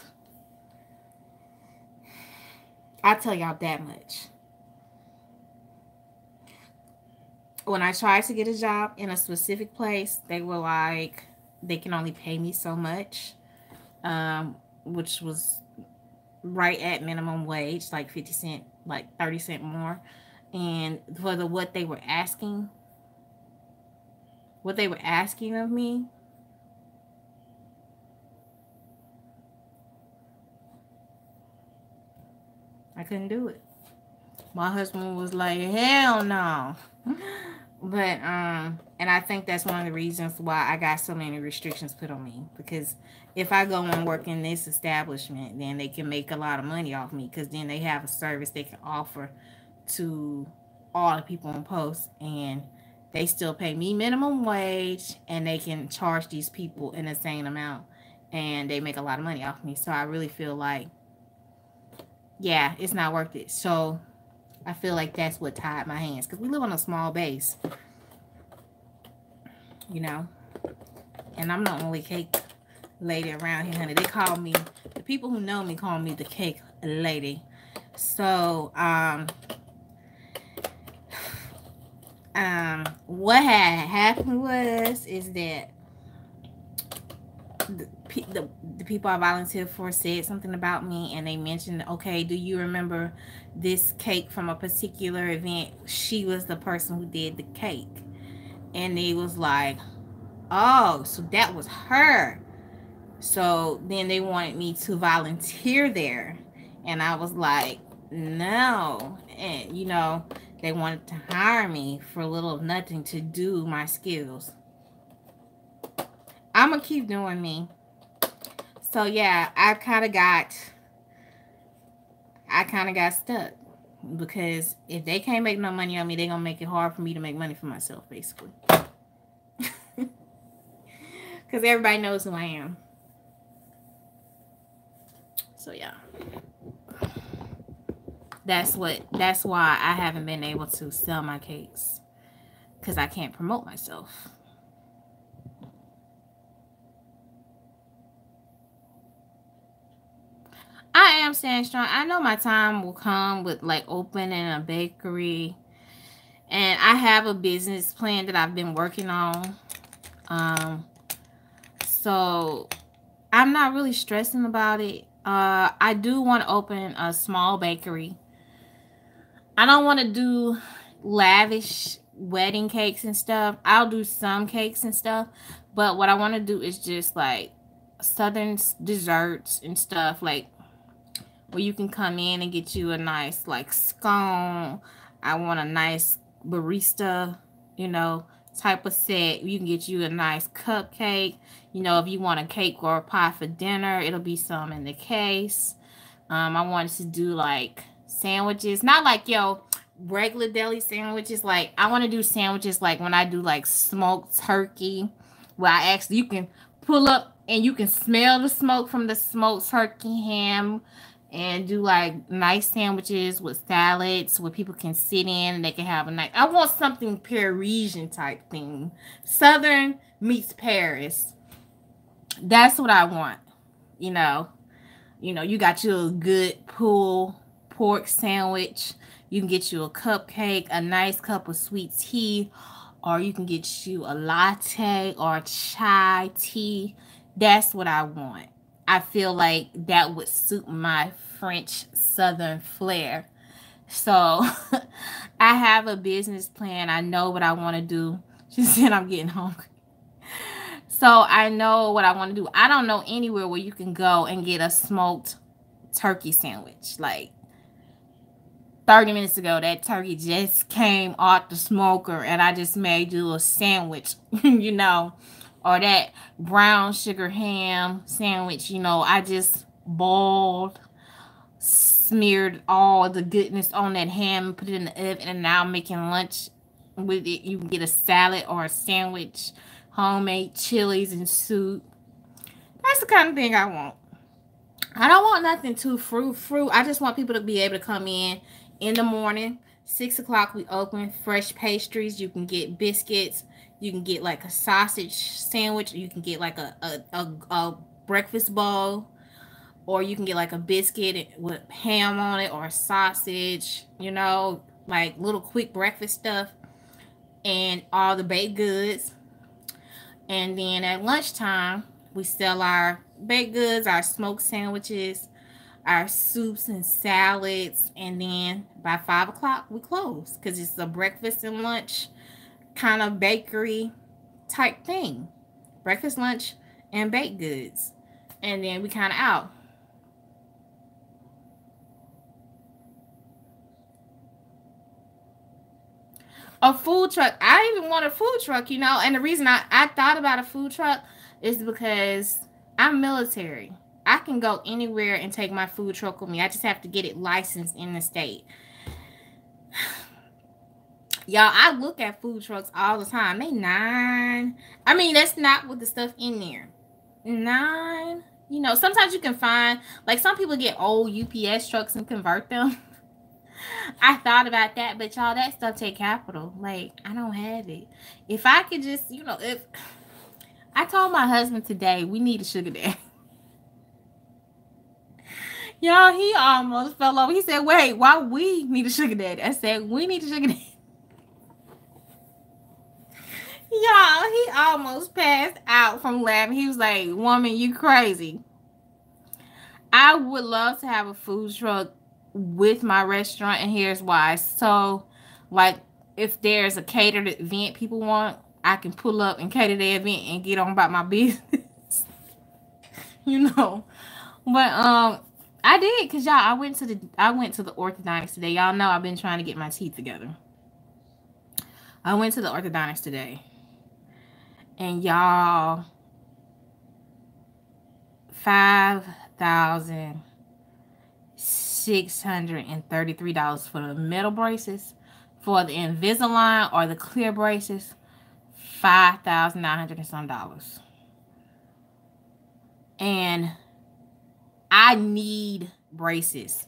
I'll tell y'all that much. When I tried to get a job in a specific place, they were like, they can only pay me so much, which was right at minimum wage, like 50 cents, like 30 cents more. And for what they were asking of me, I couldn't do it. My husband was like, hell no. But and I think that's one of the reasons why I got so many restrictions put on me, because if I go and work in this establishment, then they can make a lot of money off me, because then they have a service they can offer to all the people on post, and they still pay me minimum wage, and they can charge these people an insane amount, and they make a lot of money off me. So I really feel like, yeah, it's not worth it. So I feel like that's what tied my hands, because we live on a small base, you know, and I'm the only cake lady around here, honey. They call me, the people who know me call me the cake lady. So what had happened is that the people I volunteered for said something about me, and they mentioned, okay, do you remember this cake from a particular event? She was the person who did the cake. And they was like, oh, so that was her. So then they wanted me to volunteer there, and I was like, no. And you know, they wanted to hire me for little nothing to do my skills. I'm gonna keep doing me. So yeah, I kind of got stuck, because if they can't make no money on me, they're gonna make it hard for me to make money for myself, basically. Because everybody knows who I am. So yeah, that's why I haven't been able to sell my cakes, because I can't promote myself. I am staying strong. I know my time will come with like opening a bakery, and I have a business plan that I've been working on. So I'm not really stressing about it. I do want to open a small bakery. I don't want to do lavish wedding cakes and stuff. I'll do some cakes and stuff, but what I want to do is just like southern desserts and stuff, like where you can come in and get you a nice like scone. I want a nice barista, you know, type of set. You can get you a nice cupcake. You know, if you want a cake or a pie for dinner, it'll be some in the case. I wanted to do like sandwiches, not like regular deli sandwiches. Like I want to do sandwiches like when I do like smoked turkey, where I actually you can pull up and you can smell the smoke from the smoked turkey ham, and do like nice sandwiches with salads where people can sit in and they can have a night. I want something Parisian type thing. Southern meets Paris. That's what I want. You know, you got you a good pulled pork sandwich. You can get you a cupcake, a nice cup of sweet tea, or you can get you a latte or chai tea. That's what I want. I feel like that would suit my French Southern flair. So I have a business plan. I know what I want to do. She said I'm getting hungry. So I know what I want to do. I don't know anywhere where you can go and get a smoked turkey sandwich. Like 30 minutes ago, that turkey just came off the smoker and I just made you a sandwich, you know. Or that brown sugar ham sandwich, you know, I just boiled, smeared all the goodness on that ham, put it in the oven, and now I'm making lunch with it. You can get a salad or a sandwich, homemade chilies and soup. That's the kind of thing I want. I don't want nothing too fruit. I just want people to be able to come in the morning. 6 o'clock we open. Fresh pastries. You can get biscuits. You can get like a sausage sandwich. You can get like a breakfast bowl. Or you can get like a biscuit with ham on it or a sausage. You know, like little quick breakfast stuff. And all the baked goods. And then at lunchtime, we sell our baked goods, our smoked sandwiches, our soups and salads. And then by 5 o'clock, we close. Because it's a breakfast and lunch kind of bakery type thing. Breakfast, lunch, and baked goods. And then we kind of out. A food truck. I even want a food truck, you know. And the reason I thought about a food truck is because I'm military. I can go anywhere and take my food truck with me. I just have to get it licensed in the state. Y'all, I look at food trucks all the time. They $9. I mean, that's not with the stuff in there. $9. You know, sometimes you can find, like some people get old UPS trucks and convert them. I thought about that, but y'all, that stuff take capital. Like, I don't have it. If I could just, you know, if I told my husband today, we need a sugar daddy. Y'all, he almost fell over. He said, wait, why we need a sugar daddy? I said, we need a sugar daddy. Y'all, he almost passed out from laughing. He was like, woman, you crazy. I would love to have a food truck with my restaurant, and here's why. So, like, if there's a catered event people want, I can pull up and cater the event and get on about my business. You know. But I did, cause y'all, I went to the orthodontist today. Y'all know I've been trying to get my teeth together. I went to the orthodontist today. And y'all, $5,633 for the metal braces. For the Invisalign or the clear braces, $5,900 and some dollars. And I need braces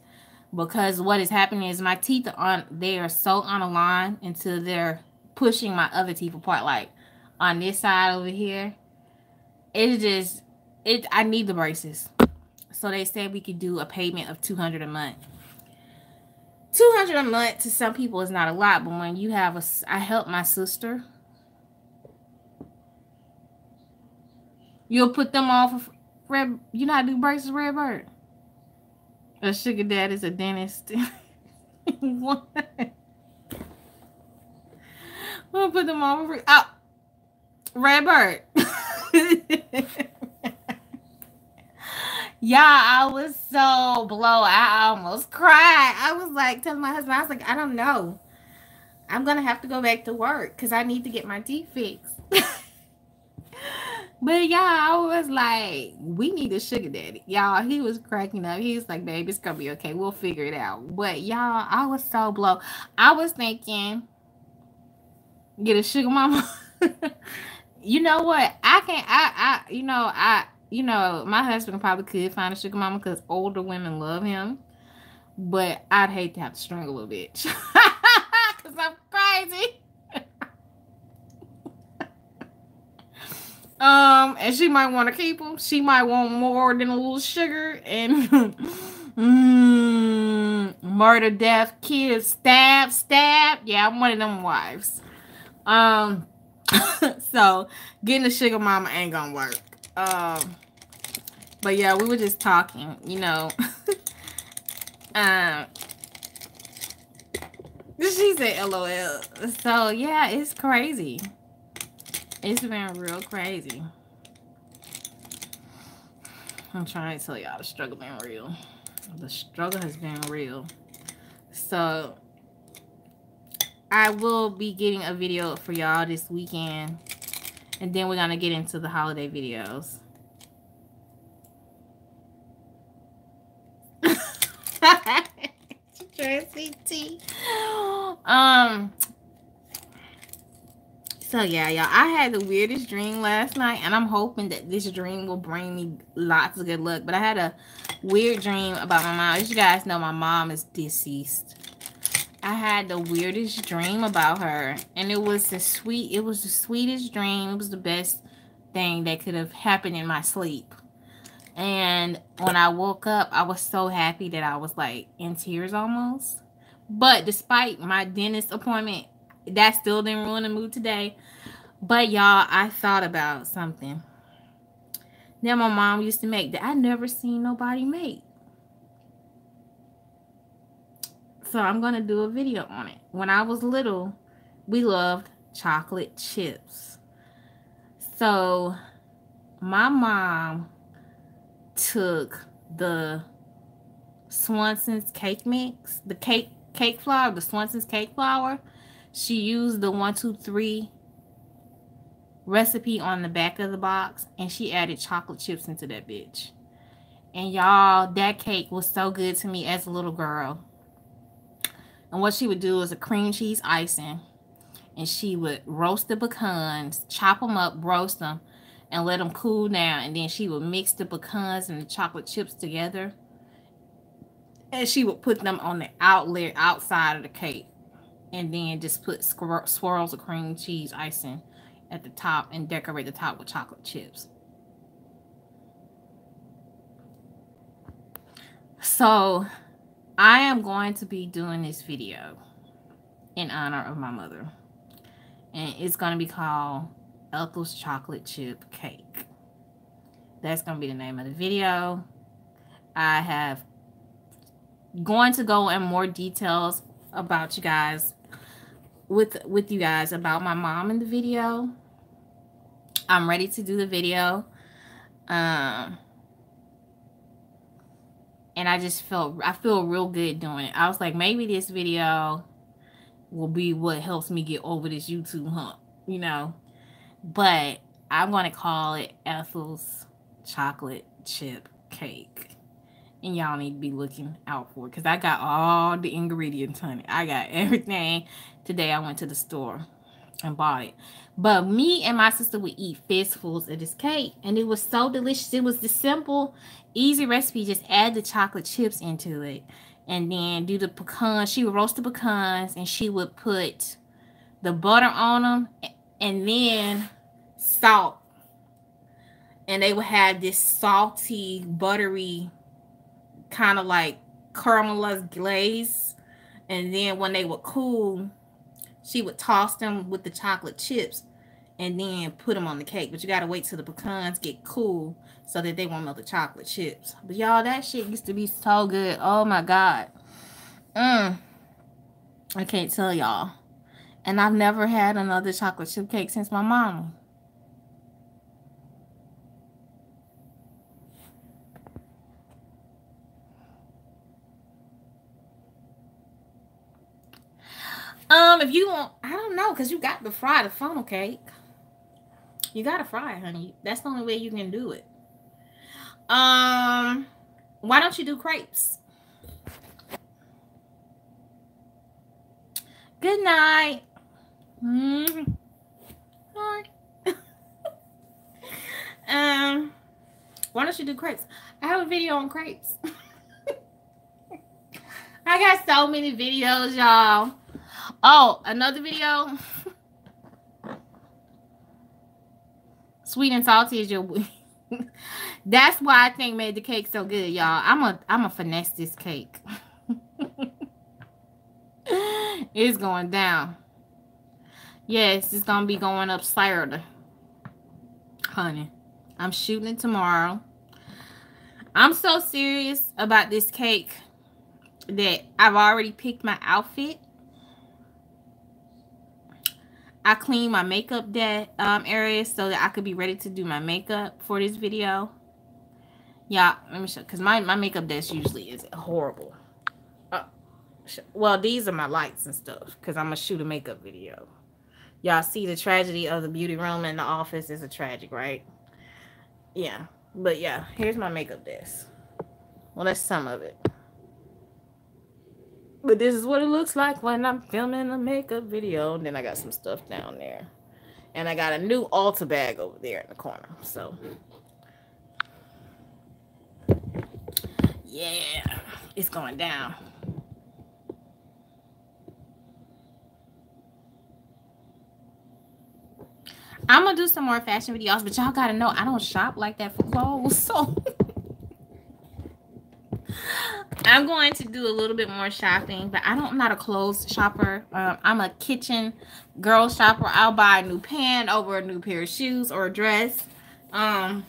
because what is happening is my teeth they are so unaligned until they're pushing my other teeth apart. Like on this side over here, I need the braces. So they said we could do a payment of $200 a month. $200 a month to some people is not a lot, but when you have I help my sister. You'll put them on for Red. You know how to do braces, Redbird? A sugar dad is a dentist. What? gonna put them on for free. Oh, Redbird. Yeah, I was so blown. I almost cried. I was like telling my husband, I was like, I don't know. I'm gonna have to go back to work because I need to get my teeth fixed. But yeah, I was like, we need a sugar daddy. Y'all, he was cracking up. He was like, babe, it's gonna be okay. We'll figure it out. But y'all, I was so blown. I was thinking, get a sugar mama. You know what? My husband probably could find a sugar mama because older women love him. But I'd hate to have to strangle a bitch. Because I'm crazy. And she might want to keep him. She might want more than a little sugar and murder, death, kill, stab. Yeah, I'm one of them wives. So getting a sugar mama ain't gonna work. But yeah, we were just talking, you know. She said LOL. So yeah, it's crazy. It's been real crazy. I'm trying to tell y'all the struggle been real. The struggle has been real. So I will be getting a video for y'all this weekend. And then we're gonna get into the holiday videos. So yeah, y'all, I had the weirdest dream last night, and I'm hoping that this dream will bring me lots of good luck. But I had a weird dream about my mom. As you guys know, my mom is deceased. I had the weirdest dream about her, and it was the sweetest dream. It was the best thing that could have happened in my sleep. And when I woke up, I was so happy that I was like in tears almost. But despite my dentist appointment, that still didn't ruin the mood today. But y'all, I thought about something that my mom used to make that I never seen nobody make. So I'm going to do a video on it. When I was little, we loved chocolate chips. So my mom took the Swanson's cake mix, the cake flour, the Swanson's cake flour. She used the 1, 2, 3 recipe on the back of the box, and she added chocolate chips into that bitch. And y'all, that cake was so good to me as a little girl. And what she would do is a cream cheese icing, and she would roast the pecans, chop them up, roast them, and let them cool down. And then she would mix the pecans and the chocolate chips together, and she would put them on the outside of the cake. And then just put swirls of cream cheese icing at the top and decorate the top with chocolate chips. So I am going to be doing this video in honor of my mother. And it's going to be called Ethel's Chocolate Chip Cake. That's going to be the name of the video. I have going to go in more details about you guys with you guys about my mom in the video. I'm ready to do the video. And I feel real good doing it. I was like, maybe this video will be what helps me get over this YouTube hump, you know. But I'm going to call it Ethel's Chocolate Chip Cake. And y'all need to be looking out for it, because I got all the ingredients, honey. I got everything. Today I went to the store and bought it. But me and my sister would eat fistfuls of this cake, and it was so delicious. It was the simple, easy recipe. Just add the chocolate chips into it, and then do the pecans. She would roast the pecans, and she would put the butter on them, and then salt. And they would have this salty, buttery, kind of like caramelized glaze. And then when they would cool, she would toss them with the chocolate chips and then put them on the cake. But you got to wait till the pecans get cool so that they won't melt the chocolate chips. But y'all, that shit used to be so good. Oh my God. I can't tell y'all. And I've never had another chocolate chip cake since my mama. If you want, I don't know, because you got to fry the funnel cake. You got to fry it, honey. That's the only way you can do it. Why don't you do crepes? Good night. Hi. Why don't you do crepes? I have a video on crepes. I got so many videos, y'all. Oh, another video. Sweet and salty is your. That's why I think made the cake so good, y'all. I'm a finesse this cake. It's going down. Yes, it's gonna be going up Saturday, honey. I'm shooting it tomorrow. I'm so serious about this cake that I've already picked my outfit. I cleaned my makeup area so that I could be ready to do my makeup for this video. Yeah, let me show, because my makeup desk usually is horrible. Well, these are my lights and stuff because I'm going to shoot a makeup video. Y'all see the tragedy of the beauty room and the office is a tragic, right? Yeah, but yeah, here's my makeup desk. Well, that's some of it. But this is what it looks like when I'm filming a makeup video. And then I got some stuff down there. And I got a new Ulta bag over there in the corner. So, yeah, it's going down. I'm going to do some more fashion videos. But y'all got to know, I don't shop like that for clothes. So, I'm going to do a little bit more shopping, but I'm not a clothes shopper. I'm a kitchen girl shopper. I'll buy a new pan over a new pair of shoes or a dress. So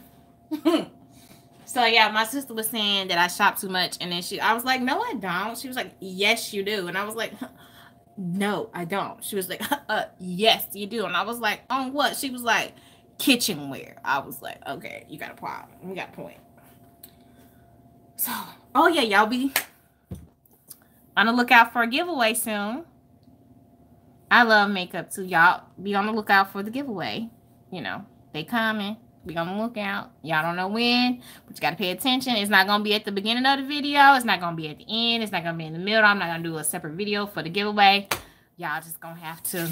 yeah, my sister was saying that I shop too much, and then I was like, no, I don't. She was like, yes, you do. And I was like, no, I don't. She was like, yes, you do. And I was like, on what? She was like, kitchenware. I was like, okay, you got a problem. You got a point. So, oh yeah, y'all be on the lookout for a giveaway soon. I love makeup too. Y'all be on the lookout for the giveaway. You know, they coming. Be on the lookout. Y'all don't know when, but you got to pay attention. It's not going to be at the beginning of the video. It's not going to be at the end. It's not going to be in the middle. I'm not going to do a separate video for the giveaway. Y'all just going to have to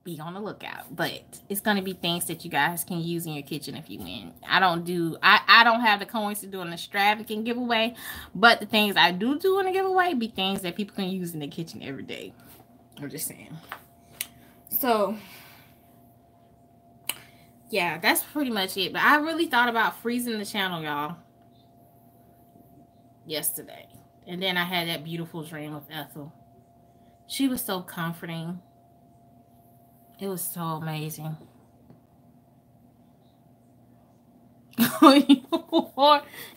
be on the lookout. But it's going to be things that you guys can use in your kitchen if you win. I don't have the coins to do an extravagant giveaway, but the things I do in a giveaway be things that people can use in the kitchen every day. I'm just saying. So yeah, that's pretty much it. But I really thought about freezing the channel, y'all, yesterday. And then I had that beautiful dream of Ethel. She was so comforting. It was so amazing.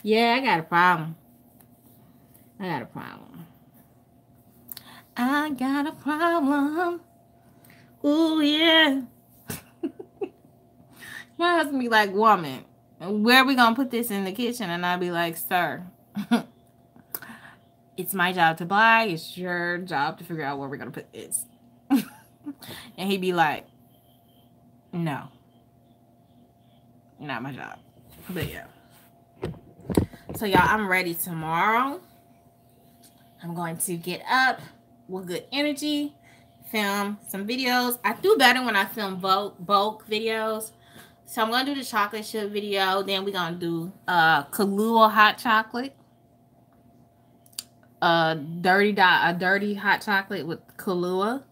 Yeah, I got a problem. I got a problem. I got a problem. Ooh, yeah. My husband be like, woman, where are we going to put this in the kitchen? And I'll be like, sir, it's my job to buy. It's your job to figure out where we're going to put this. And he'd be like, no, not my job. But yeah. So y'all, I'm ready tomorrow. I'm going to get up with good energy, film some videos. I do better when I film bulk videos. So I'm going to do the chocolate chip video. Then we're going to do Kahlua hot chocolate. A dirty hot chocolate with Kahlua.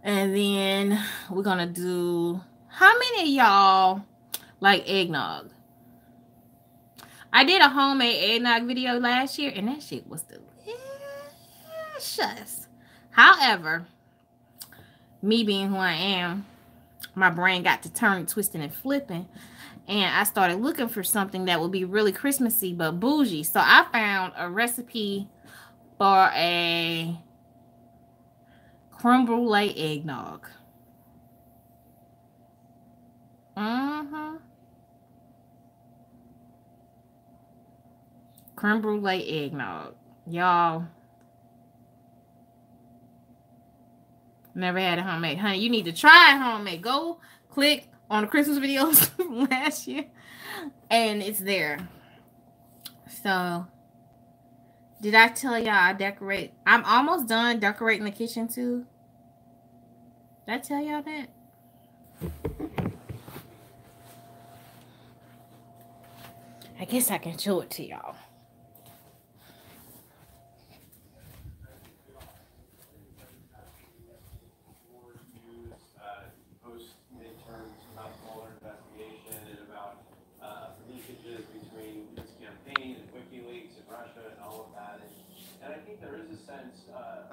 And then we're going to do, how many of y'all like eggnog? I did a homemade eggnog video last year, and that shit was delicious. However, me being who I am, my brain got to turning, twisting, and flipping. And I started looking for something that would be really Christmassy but bougie. So I found a recipe for a creme brulee eggnog. Creme brulee eggnog. Y'all never had a homemade. Honey, you need to try a homemade. Go click on the Christmas videos from last year, and it's there. So, did I tell y'all I decorate? I'm almost done decorating the kitchen too. Did I tell y'all that? I guess I can show it to y'all. There is a sense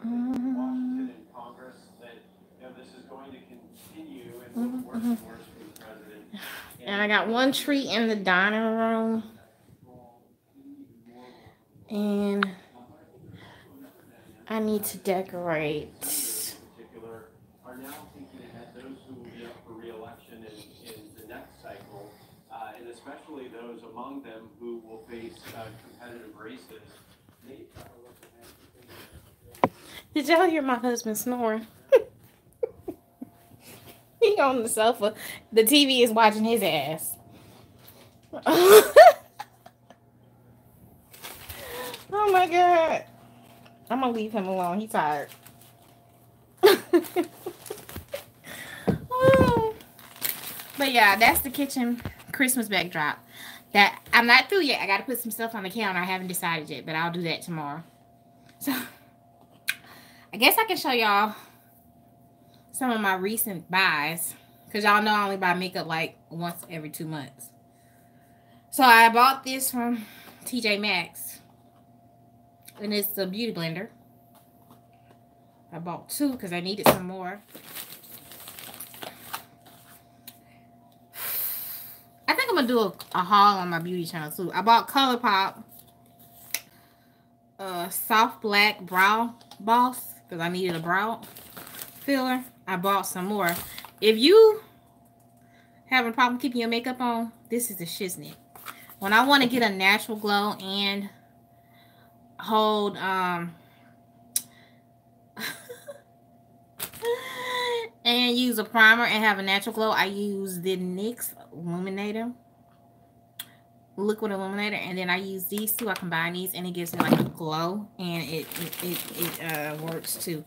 in Washington and Congress that this is going to continue and look worse and worse for the president. And I got one tree in the dining room, and I need to decorate. Are now thinking ahead those who will be up for re-election in the next cycle, and especially those among them who will face competitive races. Did y'all hear my husband snoring? He on the sofa. The TV is watching his ass. Oh my God. I'm going to leave him alone. He's tired. But yeah, that's the kitchen Christmas backdrop. That I'm not through yet. I got to put some stuff on the counter. I haven't decided yet, but I'll do that tomorrow. So I guess I can show y'all some of my recent buys, because y'all know I only buy makeup like once every 2 months. So I bought this from TJ Maxx, and it's the beauty blender. I bought 2 because I needed some more. I think I'm gonna do a haul on my beauty channel too. I bought ColourPop soft black brow boss because I needed a brow filler. I bought some more. If you having a problem keeping your makeup on, this is the shiznit. When I want to get a natural glow and hold and use a primer and have a natural glow, I use the NYX Illuminator, liquid illuminator, and then I use these two. I combine these and it gives me like a glow, and it works too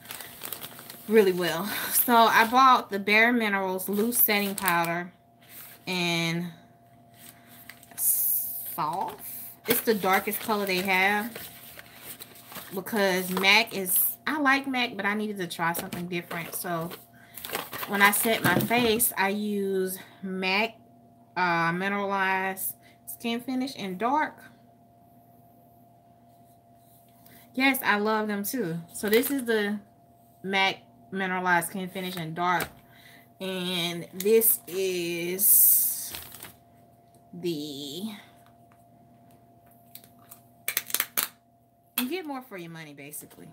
really well. So I bought the Bare Minerals loose setting powder and soft. It's the darkest color they have because MAC is, I like MAC, but I needed to try something different. So when I set my face, I use MAC Mineralized Skin Finish in dark. Yes, I love them too. So this is the MAC Mineralized Skin Finish in dark, and this is the, you get more for your money basically.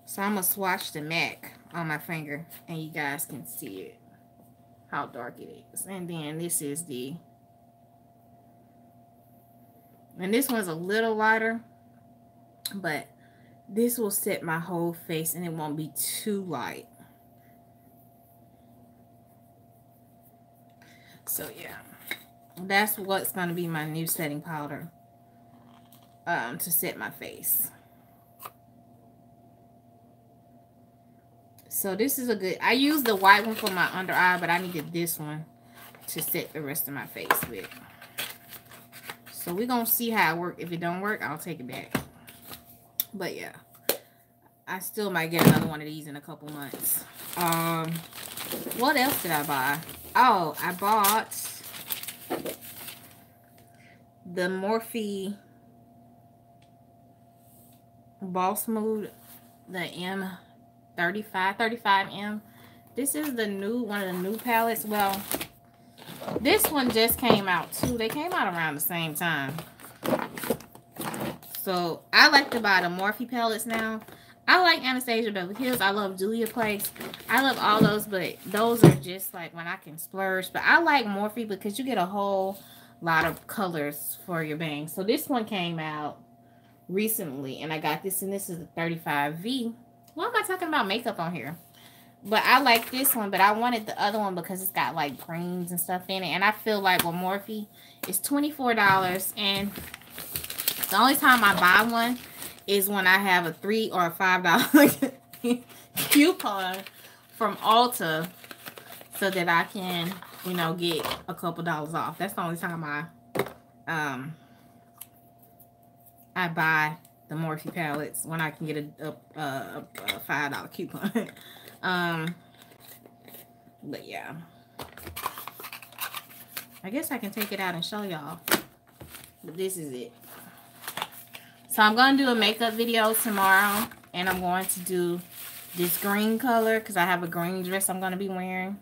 So I'm gonna swatch the MAC on my finger and you guys can see it, how dark it is. And then this is the, and this one's a little lighter, but this will set my whole face and it won't be too light. So yeah, that's what's gonna be my new setting powder to set my face. So this is a good, I used the white one for my under eye, but I needed this one to set the rest of my face with. So we're going to see how it works. If it don't work, I'll take it back. But yeah, I still might get another one of these in a couple months. What else did I buy? Oh, I bought the Morphe Boss Mood, the M35M. This is the new, one of the new palettes. Well, this one just came out too. They came out around the same time. So I like to buy the Morphe palettes now. I like Anastasia Beverly Hills. I love Julia Place. I love all those, but those are just like when I can splurge. But I like Morphe because you get a whole lot of colors for your bangs. So this one came out recently, and I got this, and this is the 35V. Why am I talking about makeup on here? But I like this one, but I wanted the other one because it's got like greens and stuff in it. And I feel like with Morphe, it's $24, and the only time I buy one is when I have a $3 or a $5 coupon from Ulta so that I can, you know, get a couple dollars off. That's the only time I buy the Morphe palettes, when I can get a $5 coupon. But yeah, I guess I can take it out and show y'all. But this is it. So I'm going to do a makeup video tomorrow, and I'm going to do this green color because I have a green dress I'm going to be wearing.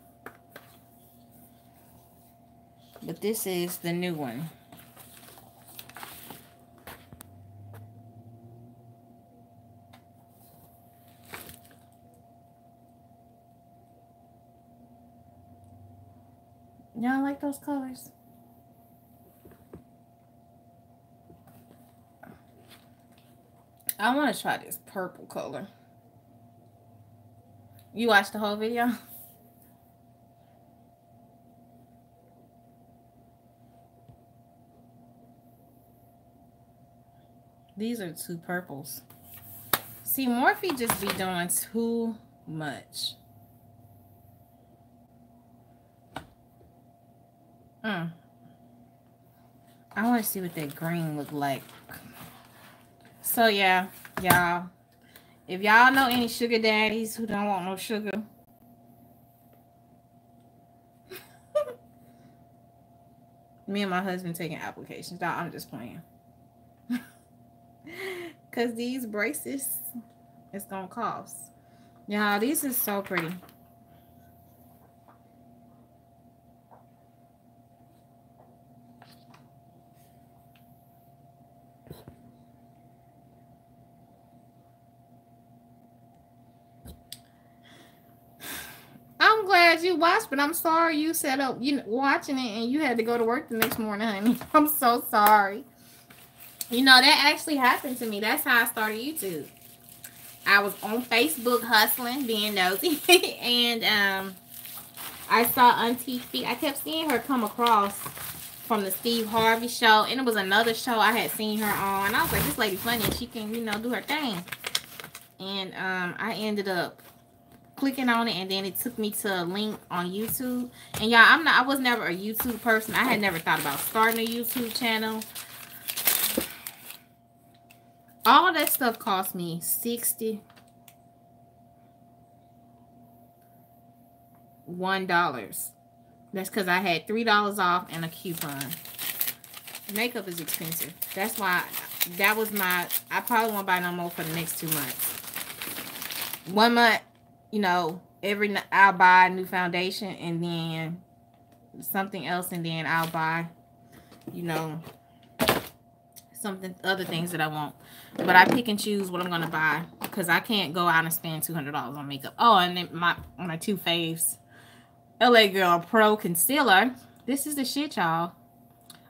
But this is the new one. Y'all like those colors? I want to try this purple color. You watched the whole video? These are two purples. See, Morphe just be doing too much. I want to see what that green look like. So yeah, y'all, if y'all know any sugar daddies who don't want no sugar, me and my husband taking applications. Y'all, I'm just playing. Because these braces, it's gonna cost. Y'all, these is so pretty. I'm glad you watched, but I'm sorry you set up, you know, watching it and you had to go to work the next morning, honey. I'm so sorry. You know, that actually happened to me. That's how I started YouTube. I was on Facebook hustling, being nosy, and I saw Auntie Fee. I kept seeing her come across from the Steve Harvey show, and it was another show I had seen her on. I was like, this lady funny, and she can, you know, do her thing. And I ended up clicking on it, and then it took me to a link on YouTube. And y'all, I was never a YouTube person. I had never thought about starting a YouTube channel. All that stuff cost me $61. That's because I had $3 off and a coupon. Makeup is expensive. That's why that was my, I probably won't buy no more for the next 2 months. 1 month, you know, I'll buy a new foundation and then something else, and then I'll buy, you know, other things that I want. But I pick and choose what I'm gonna buy because I can't go out and spend $200 on makeup. Oh, and then my two faves, LA Girl Pro Concealer. This is the shit, y'all.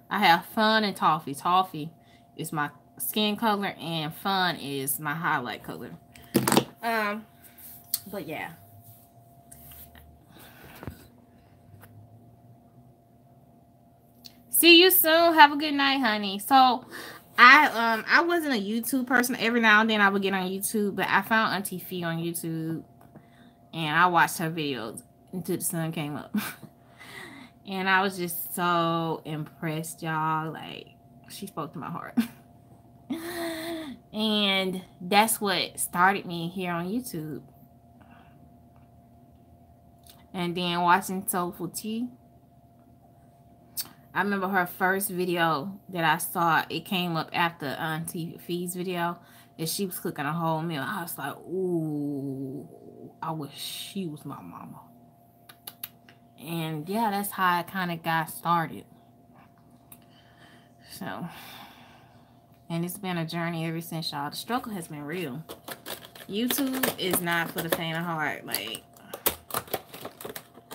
I have Fun and Toffee. Toffee is my skin color, and Fun is my highlight color. But yeah. See you soon. Have a good night, honey. So I wasn't a YouTube person. Every now and then I would get on YouTube, but I found Auntie Fee on YouTube, and I watched her videos until the sun came up. And I was just so impressed, y'all. Like, she spoke to my heart. And that's what started me here on YouTube. And then watching Soulful Tea. I remember her first video that I saw, it came up after Auntie Fee's video, and she was cooking a whole meal. I was like, ooh, I wish she was my mama. And yeah, that's how I kind of got started. So, and it's been a journey ever since, y'all. The struggle has been real. YouTube is not for the faint of heart. Like,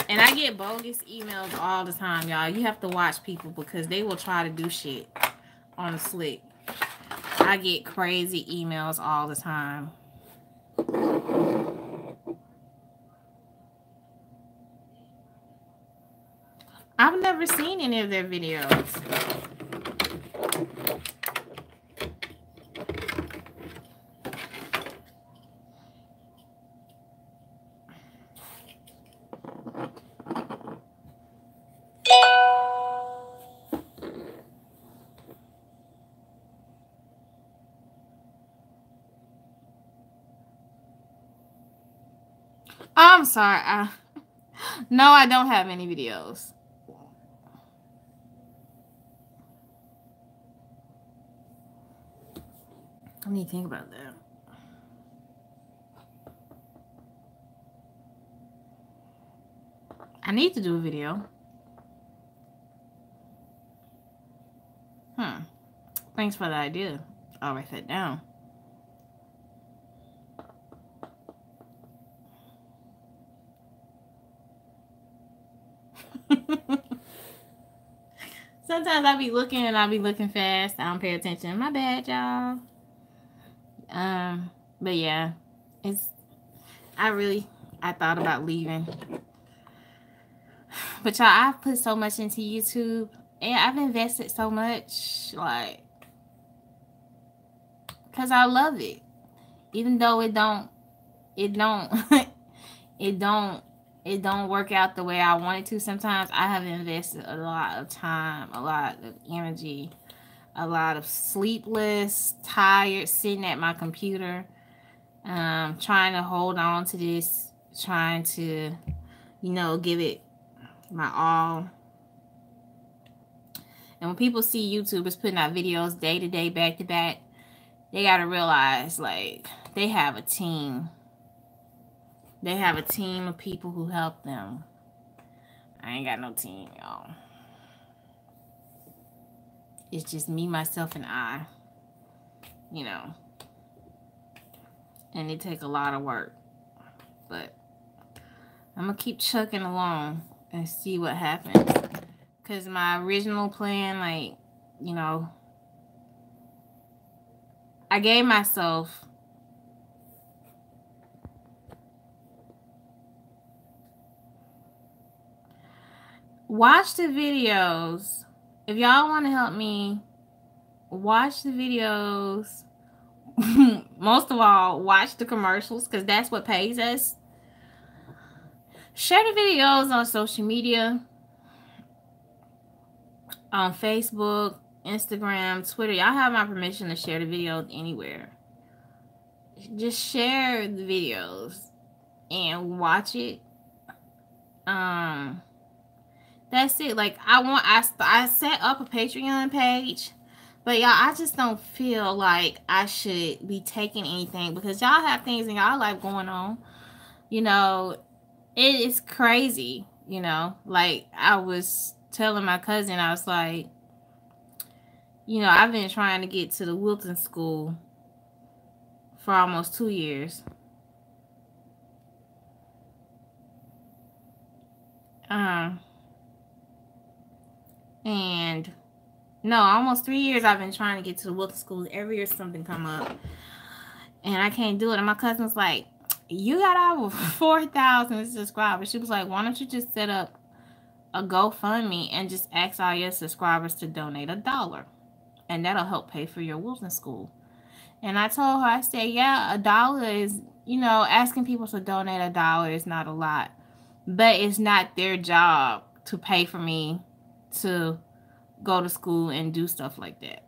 and I get bogus emails all the time, y'all. You have to watch people because they will try to do shit on the slick. I get crazy emails all the time. I've never seen any of their videos. I'm sorry. No, I don't have any videos. Let me think about that. I need to do a video. Thanks for the idea. I'll write that down. Sometimes I'll be looking and I'll be looking fast. I don't pay attention. My bad, y'all. But yeah, I thought about leaving. But y'all, I've put so much into YouTube and I've invested so much, like, because I love it. Even though it don't it don't work out the way I want it to sometimes. I have invested a lot of time, a lot of energy, a lot of sleepless, tired, sitting at my computer, trying to hold on to this, trying to, give it my all. And when people see YouTubers putting out videos day to day, back to back, they got to realize, like, they have a team. They have a team of people who help them. I ain't got no team, y'all. It's just me, myself, and I. And it take a lot of work. But I'm going to keep chucking along and see what happens. Because my original plan, like, I gave myself watch the videos. If y'all want to help me, watch the videos. Most of all, watch the commercials because that's what pays us. Share the videos on social media, on Facebook, Instagram, Twitter. Y'all have my permission to share the videos anywhere. Just share the videos and watch it. That's it. Like, I set up a Patreon page, but y'all, I just don't feel like I should be taking anything because y'all have things in y'all life going on. It is crazy. Like, I was telling my cousin, I was like, I've been trying to get to the Wilton School for almost 2 years. And no, almost 3 years I've been trying to get to the Wilton School. Every year something come up. And I can't do it. And my cousin was like, you got over 4,000 subscribers. She was like, why don't you just set up a GoFundMe and just ask all your subscribers to donate $1. And that'll help pay for your Wilton School. And I told her, I said, yeah, $1 is, asking people to donate $1 is not a lot. But it's not their job to pay for me to go to school and do stuff like that.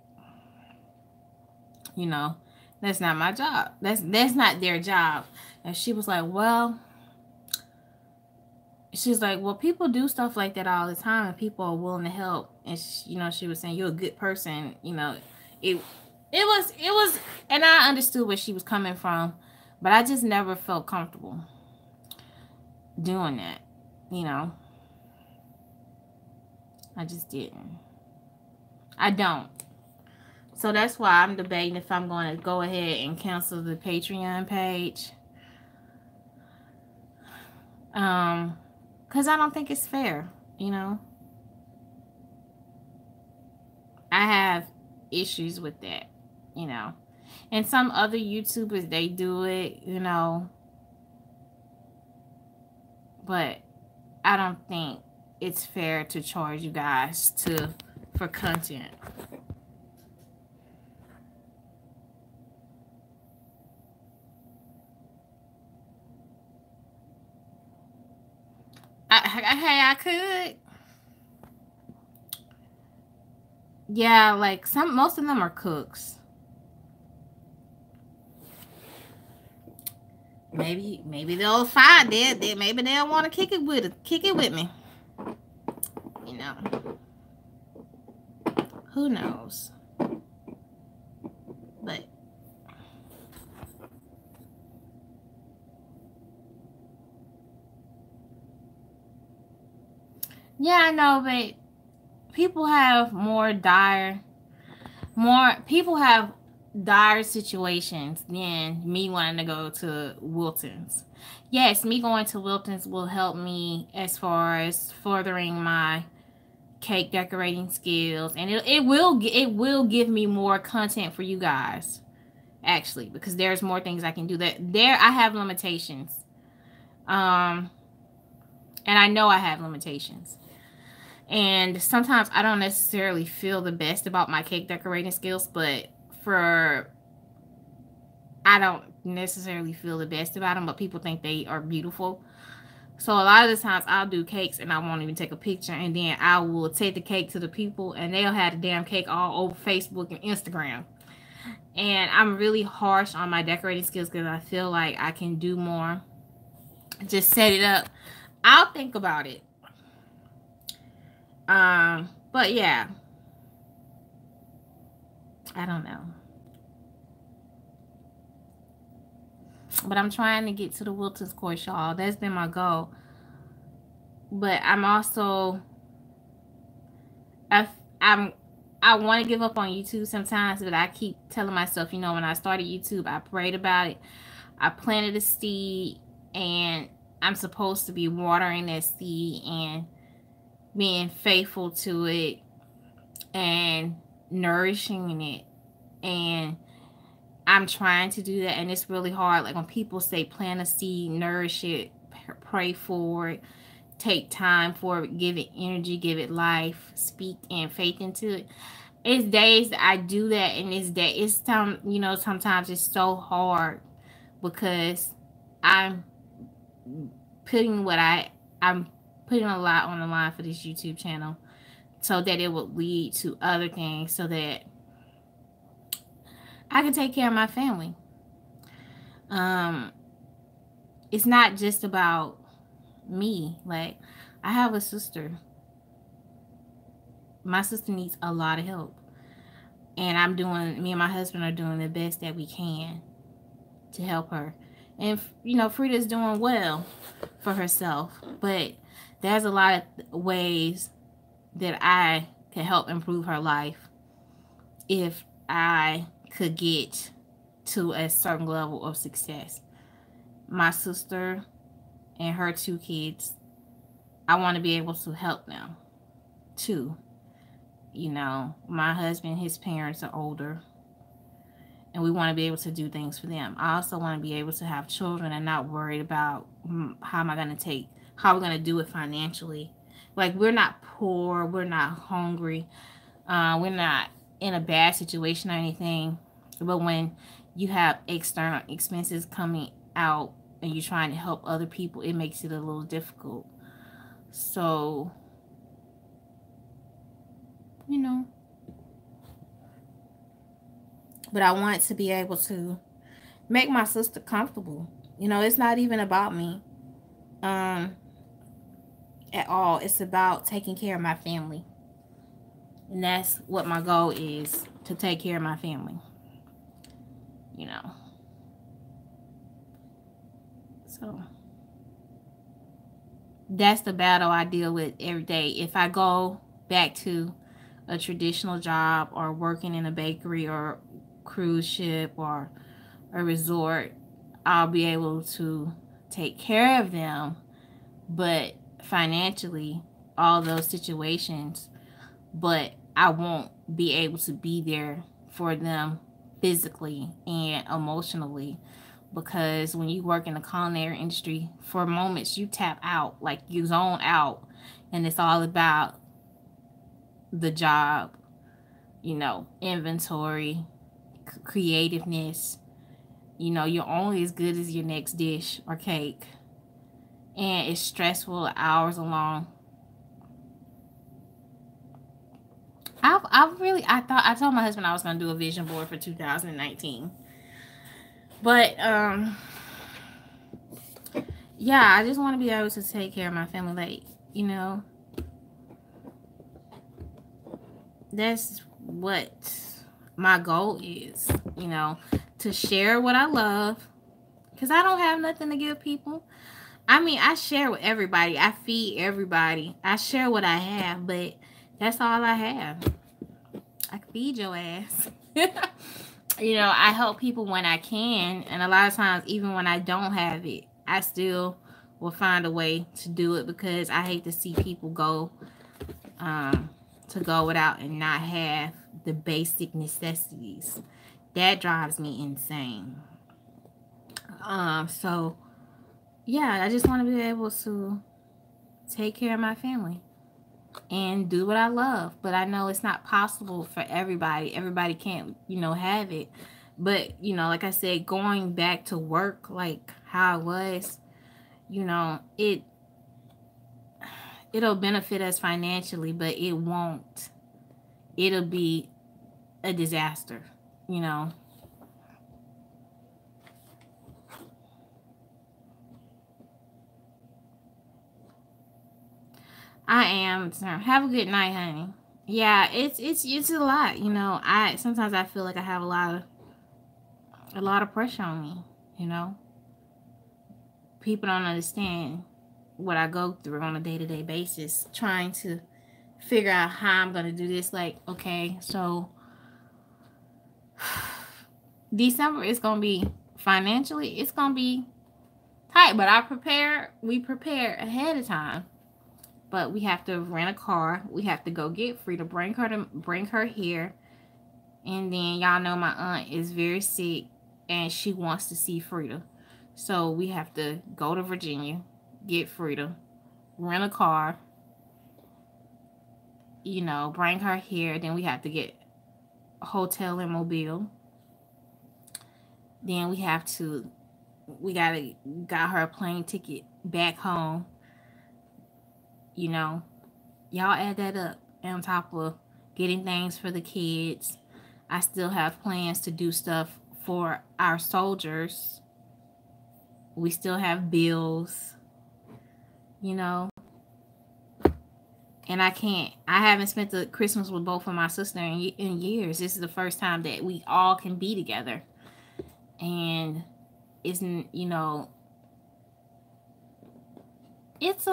That's not my job. That's not their job. And she was like, well, people do stuff like that all the time and people are willing to help. And she was saying, you're a good person. It was, and I understood where she was coming from, but I just never felt comfortable doing that. I just didn't. I don't. So that's why I'm debating if I'm going to go ahead and cancel the Patreon page. Because I don't think it's fair, you know. I have issues with that, you know. And some other YouTubers, they do it, you know. But I don't think it's fair to charge you guys for content. Hey, I could. Yeah, like most of them are cooks. Maybe they'll find it. Maybe they'll want to kick it with me. You know. Who knows? But yeah, I know, but people have people have dire situations than me wanting to go to Wilton's. Yes, me going to Wilton's will help me as far as furthering my cake decorating skills, and it will give me more content for you guys, actually, because there's more things I can do. That there I have limitations, and I know I have limitations. And sometimes I don't necessarily feel the best about my cake decorating skills, but I don't necessarily feel the best about them, but people think they are beautiful. So a lot of the times I'll do cakes and I won't even take a picture, and then I will take the cake to the people and they'll have the damn cake all over Facebook and Instagram. And I'm really harsh on my decorating skills because I feel like I can do more. Just set it up. I'll think about it. But yeah, I don't know. But I'm trying to get to the Wilton's course, y'all. That's been my goal. But I'm also, I want to give up on YouTube sometimes, but I keep telling myself, you know, when I started YouTube, I prayed about it. I planted a seed, and I'm supposed to be watering that seed and being faithful to it and nourishing it. And I'm trying to do that, and it's really hard. Like when people say plant a seed, nourish it, pray for it, take time for it, give it energy, give it life, speak and faith into it. It's days that I do that, and it's time, you know, sometimes it's so hard because I'm putting I'm putting a lot on the line for this YouTube channel so that it will lead to other things, so that I can take care of my family. It's not just about me. Like, I have a sister. My sister needs a lot of help. And me and my husband are doing the best that we can to help her. And, you know, Frida's doing well for herself. But there's a lot of ways that I can help improve her life if I could get to a certain level of success. My sister and her 2 kids, I want to be able to help them too. You know, my husband, his parents are older, and we want to be able to do things for them. I also want to be able to have children and not worried about how we're going to do it financially. Like, we're not poor, we're not hungry, we're not in a bad situation or anything. But when you have external expenses coming out and you're trying to help other people, it makes it a little difficult. So, you know, but I want to be able to make my sister comfortable. You know, it's not even about me at all. It's about taking care of my family. And that's what my goal is, to take care of my family. You know. So that's the battle I deal with every day. If I go back to a traditional job or working in a bakery or cruise ship or a resort, I'll be able to take care of them. But financially, all those situations, but I won't be able to be there for them physically and emotionally, because when you work in the culinary industry, for moments you tap out, like you zone out, and it's all about the job, inventory, creativeness. You're only as good as your next dish or cake, and it's stressful hours along. I told my husband I was going to do a vision board for 2019. But yeah, I just want to be able to take care of my family. Like, that's what my goal is, to share what I love, because I don't have nothing to give people. I mean, I share with everybody. I feed everybody. I share what I have, but that's all I have. I can feed your ass. I help people when I can, and a lot of times, even when I don't have it, I still will find a way to do it, because I hate to see people go without and not have the basic necessities. That drives me insane. So yeah, I just want to be able to take care of my family and do what I love. But I know it's not possible for everybody. Everybody can't, have it. But, like I said, going back to work like how it was, it'll benefit us financially, but it won't. It'll be a disaster, I am. Have a good night, honey. Yeah, it's a lot, sometimes I feel like I have a lot of pressure on me, People don't understand what I go through on a day-to-day basis, trying to figure out how I'm going to do this. Like, okay, so December is going to be, financially, it's going to be tight, but we prepare ahead of time. But we have to rent a car. We have to go get Frida, bring her here. And then y'all know my aunt is very sick and she wants to see Frida. So we have to go to Virginia, get Frida, rent a car, bring her here. Then we have to get a hotel in Mobile. Then we got her a plane ticket back home. Y'all add that up on top of getting things for the kids. I still have plans to do stuff for our soldiers. We still have bills, and I haven't spent the Christmas with both of my sisters in years. This is the first time that we all can be together, and it's a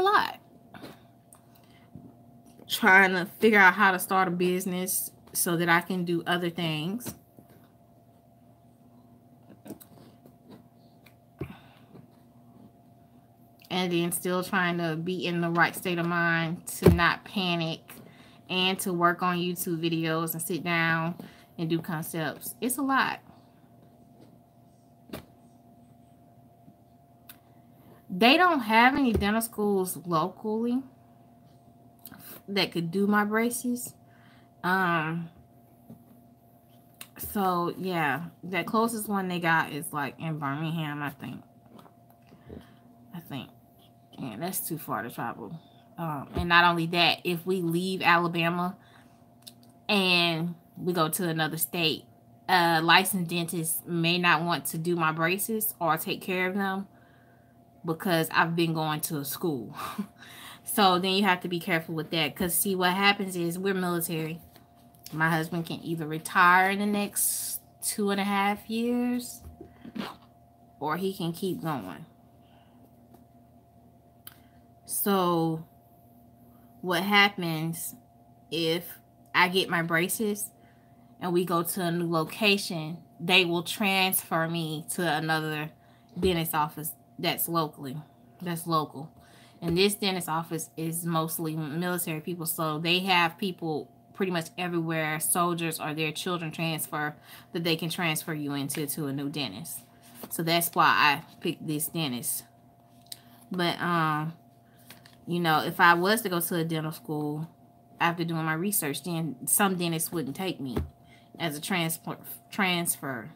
lot. Trying to figure out how to start a business so that I can do other things. And then still trying to be in the right state of mind to not panic and to work on YouTube videos and sit down and do concepts. It's a lot. They don't have any dental schools locally that could do my braces. So yeah, the closest one they got is like in Birmingham, I think. Yeah, that's too far to travel. And not only that, if we leave Alabama and we go to another state, licensed dentists may not want to do my braces or take care of them because I've been going to a school. So then you have to be careful with that, because see, what happens is we're military. My husband can either retire in the next 2.5 years or he can keep going. So what happens if I get my braces and we go to a new location, they will transfer me to another dentist office that's local. And this dentist office is mostly military people, so they have people pretty much everywhere, soldiers or their children transfer, that they can transfer you into to a new dentist. So that's why I picked this dentist. But you know, if I was to go to a dental school after doing my research, then some dentists wouldn't take me as a transfer.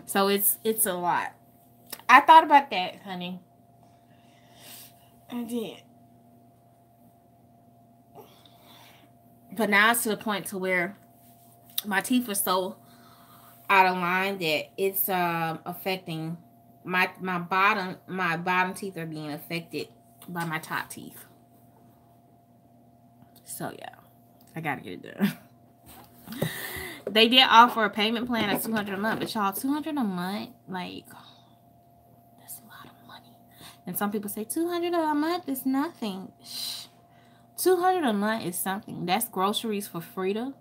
So it's a lot. I thought about that, honey. I did. But now it's to the point to where my teeth are so out of line that it's affecting my bottom teeth are being affected by my top teeth. So yeah, I gotta get it done. They did offer a payment plan of $200 a month, but y'all, $200 a month, like, that's a lot of money. And some people say $200 a month is nothing. Shh. $200 a month is something. That's groceries for Frida.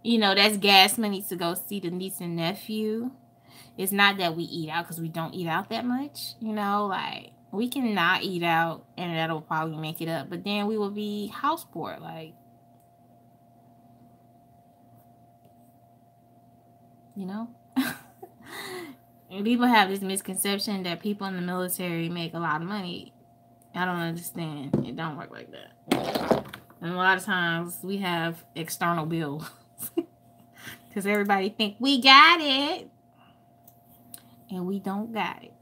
You know, that's gas money to go see the niece and nephew. It's not that we eat out, because we don't eat out that much. You know, like, we can not eat out and that'll probably make it up. But then we will be house poor. Like, you know? And people have this misconception that people in the military make a lot of money. I don't understand. It don't work like that. And a lot of times we have external bills. Because everybody think we got it. And we don't got it.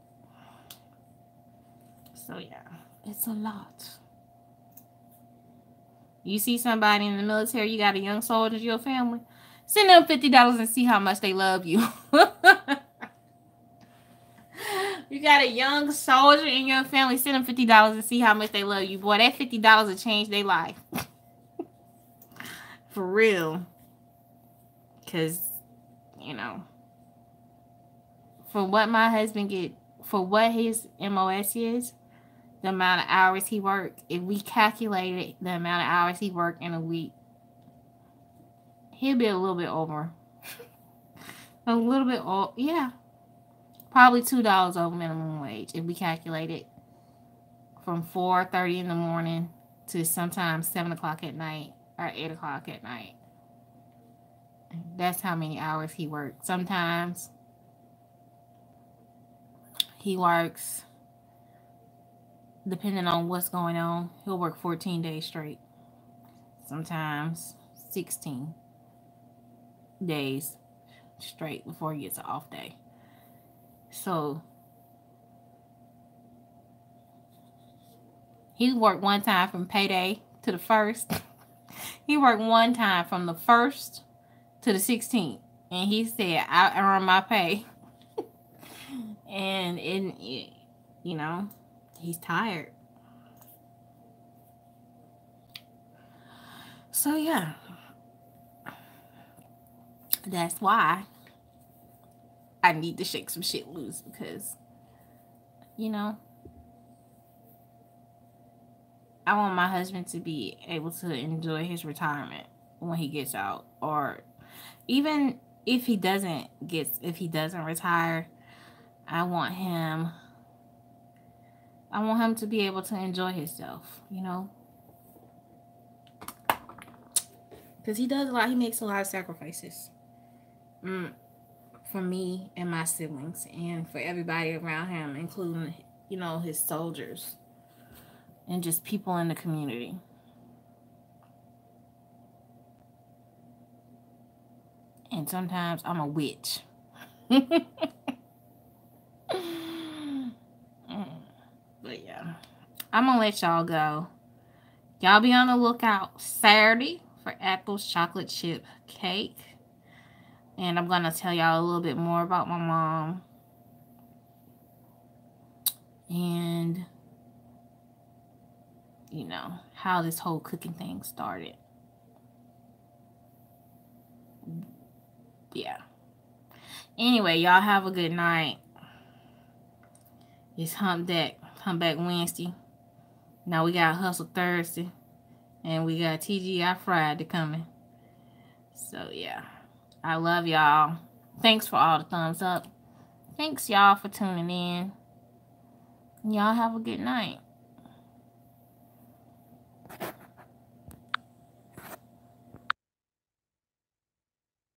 So yeah, it's a lot. You see somebody in the military, you got a young soldier in your family, send them $50 and see how much they love you. You got a young soldier in your family, send them $50 and see how much they love you. Boy, that $50 will change their life. For real. Because, you know, for what my husband get, for what his MOS is, the amount of hours he worked, if we calculated the amount of hours he worked in a week, he'll be a little bit over. A little bit over, yeah. Probably $2 over minimum wage if we calculate it from 4:30 in the morning to sometimes 7 o'clock at night or 8 o'clock at night. That's how many hours he worked. Sometimes he works, depending on what's going on, he'll work 14 days straight. Sometimes 16 days straight before he gets an off day. So he worked one time from payday to the 1st. He worked one time from the 1st to the 16th. And he said, I earn my pay. And you know, he's tired. So yeah, that's why I need to shake some shit loose, because, you know, I want my husband to be able to enjoy his retirement when he gets out, or even if he doesn't retire, I want him to be able to enjoy himself, you know, because he does a lot. He makes a lot of sacrifices. For me and my siblings, and for everybody around him, including, you know, his soldiers and just people in the community. And sometimes I'm a witch. But yeah, I'm gonna let y'all go. Y'all be on the lookout Saturday for Apple's chocolate chip cake. And I'm going to tell y'all a little bit more about my mom. And, you know, how this whole cooking thing started. Yeah. Anyway, y'all have a good night. It's Humpback Wednesday. Now we got Hustle Thursday. And we got TGI Friday coming. So, yeah. I love y'all. Thanks for all the thumbs up. Thanks, y'all, for tuning in. Y'all have a good night.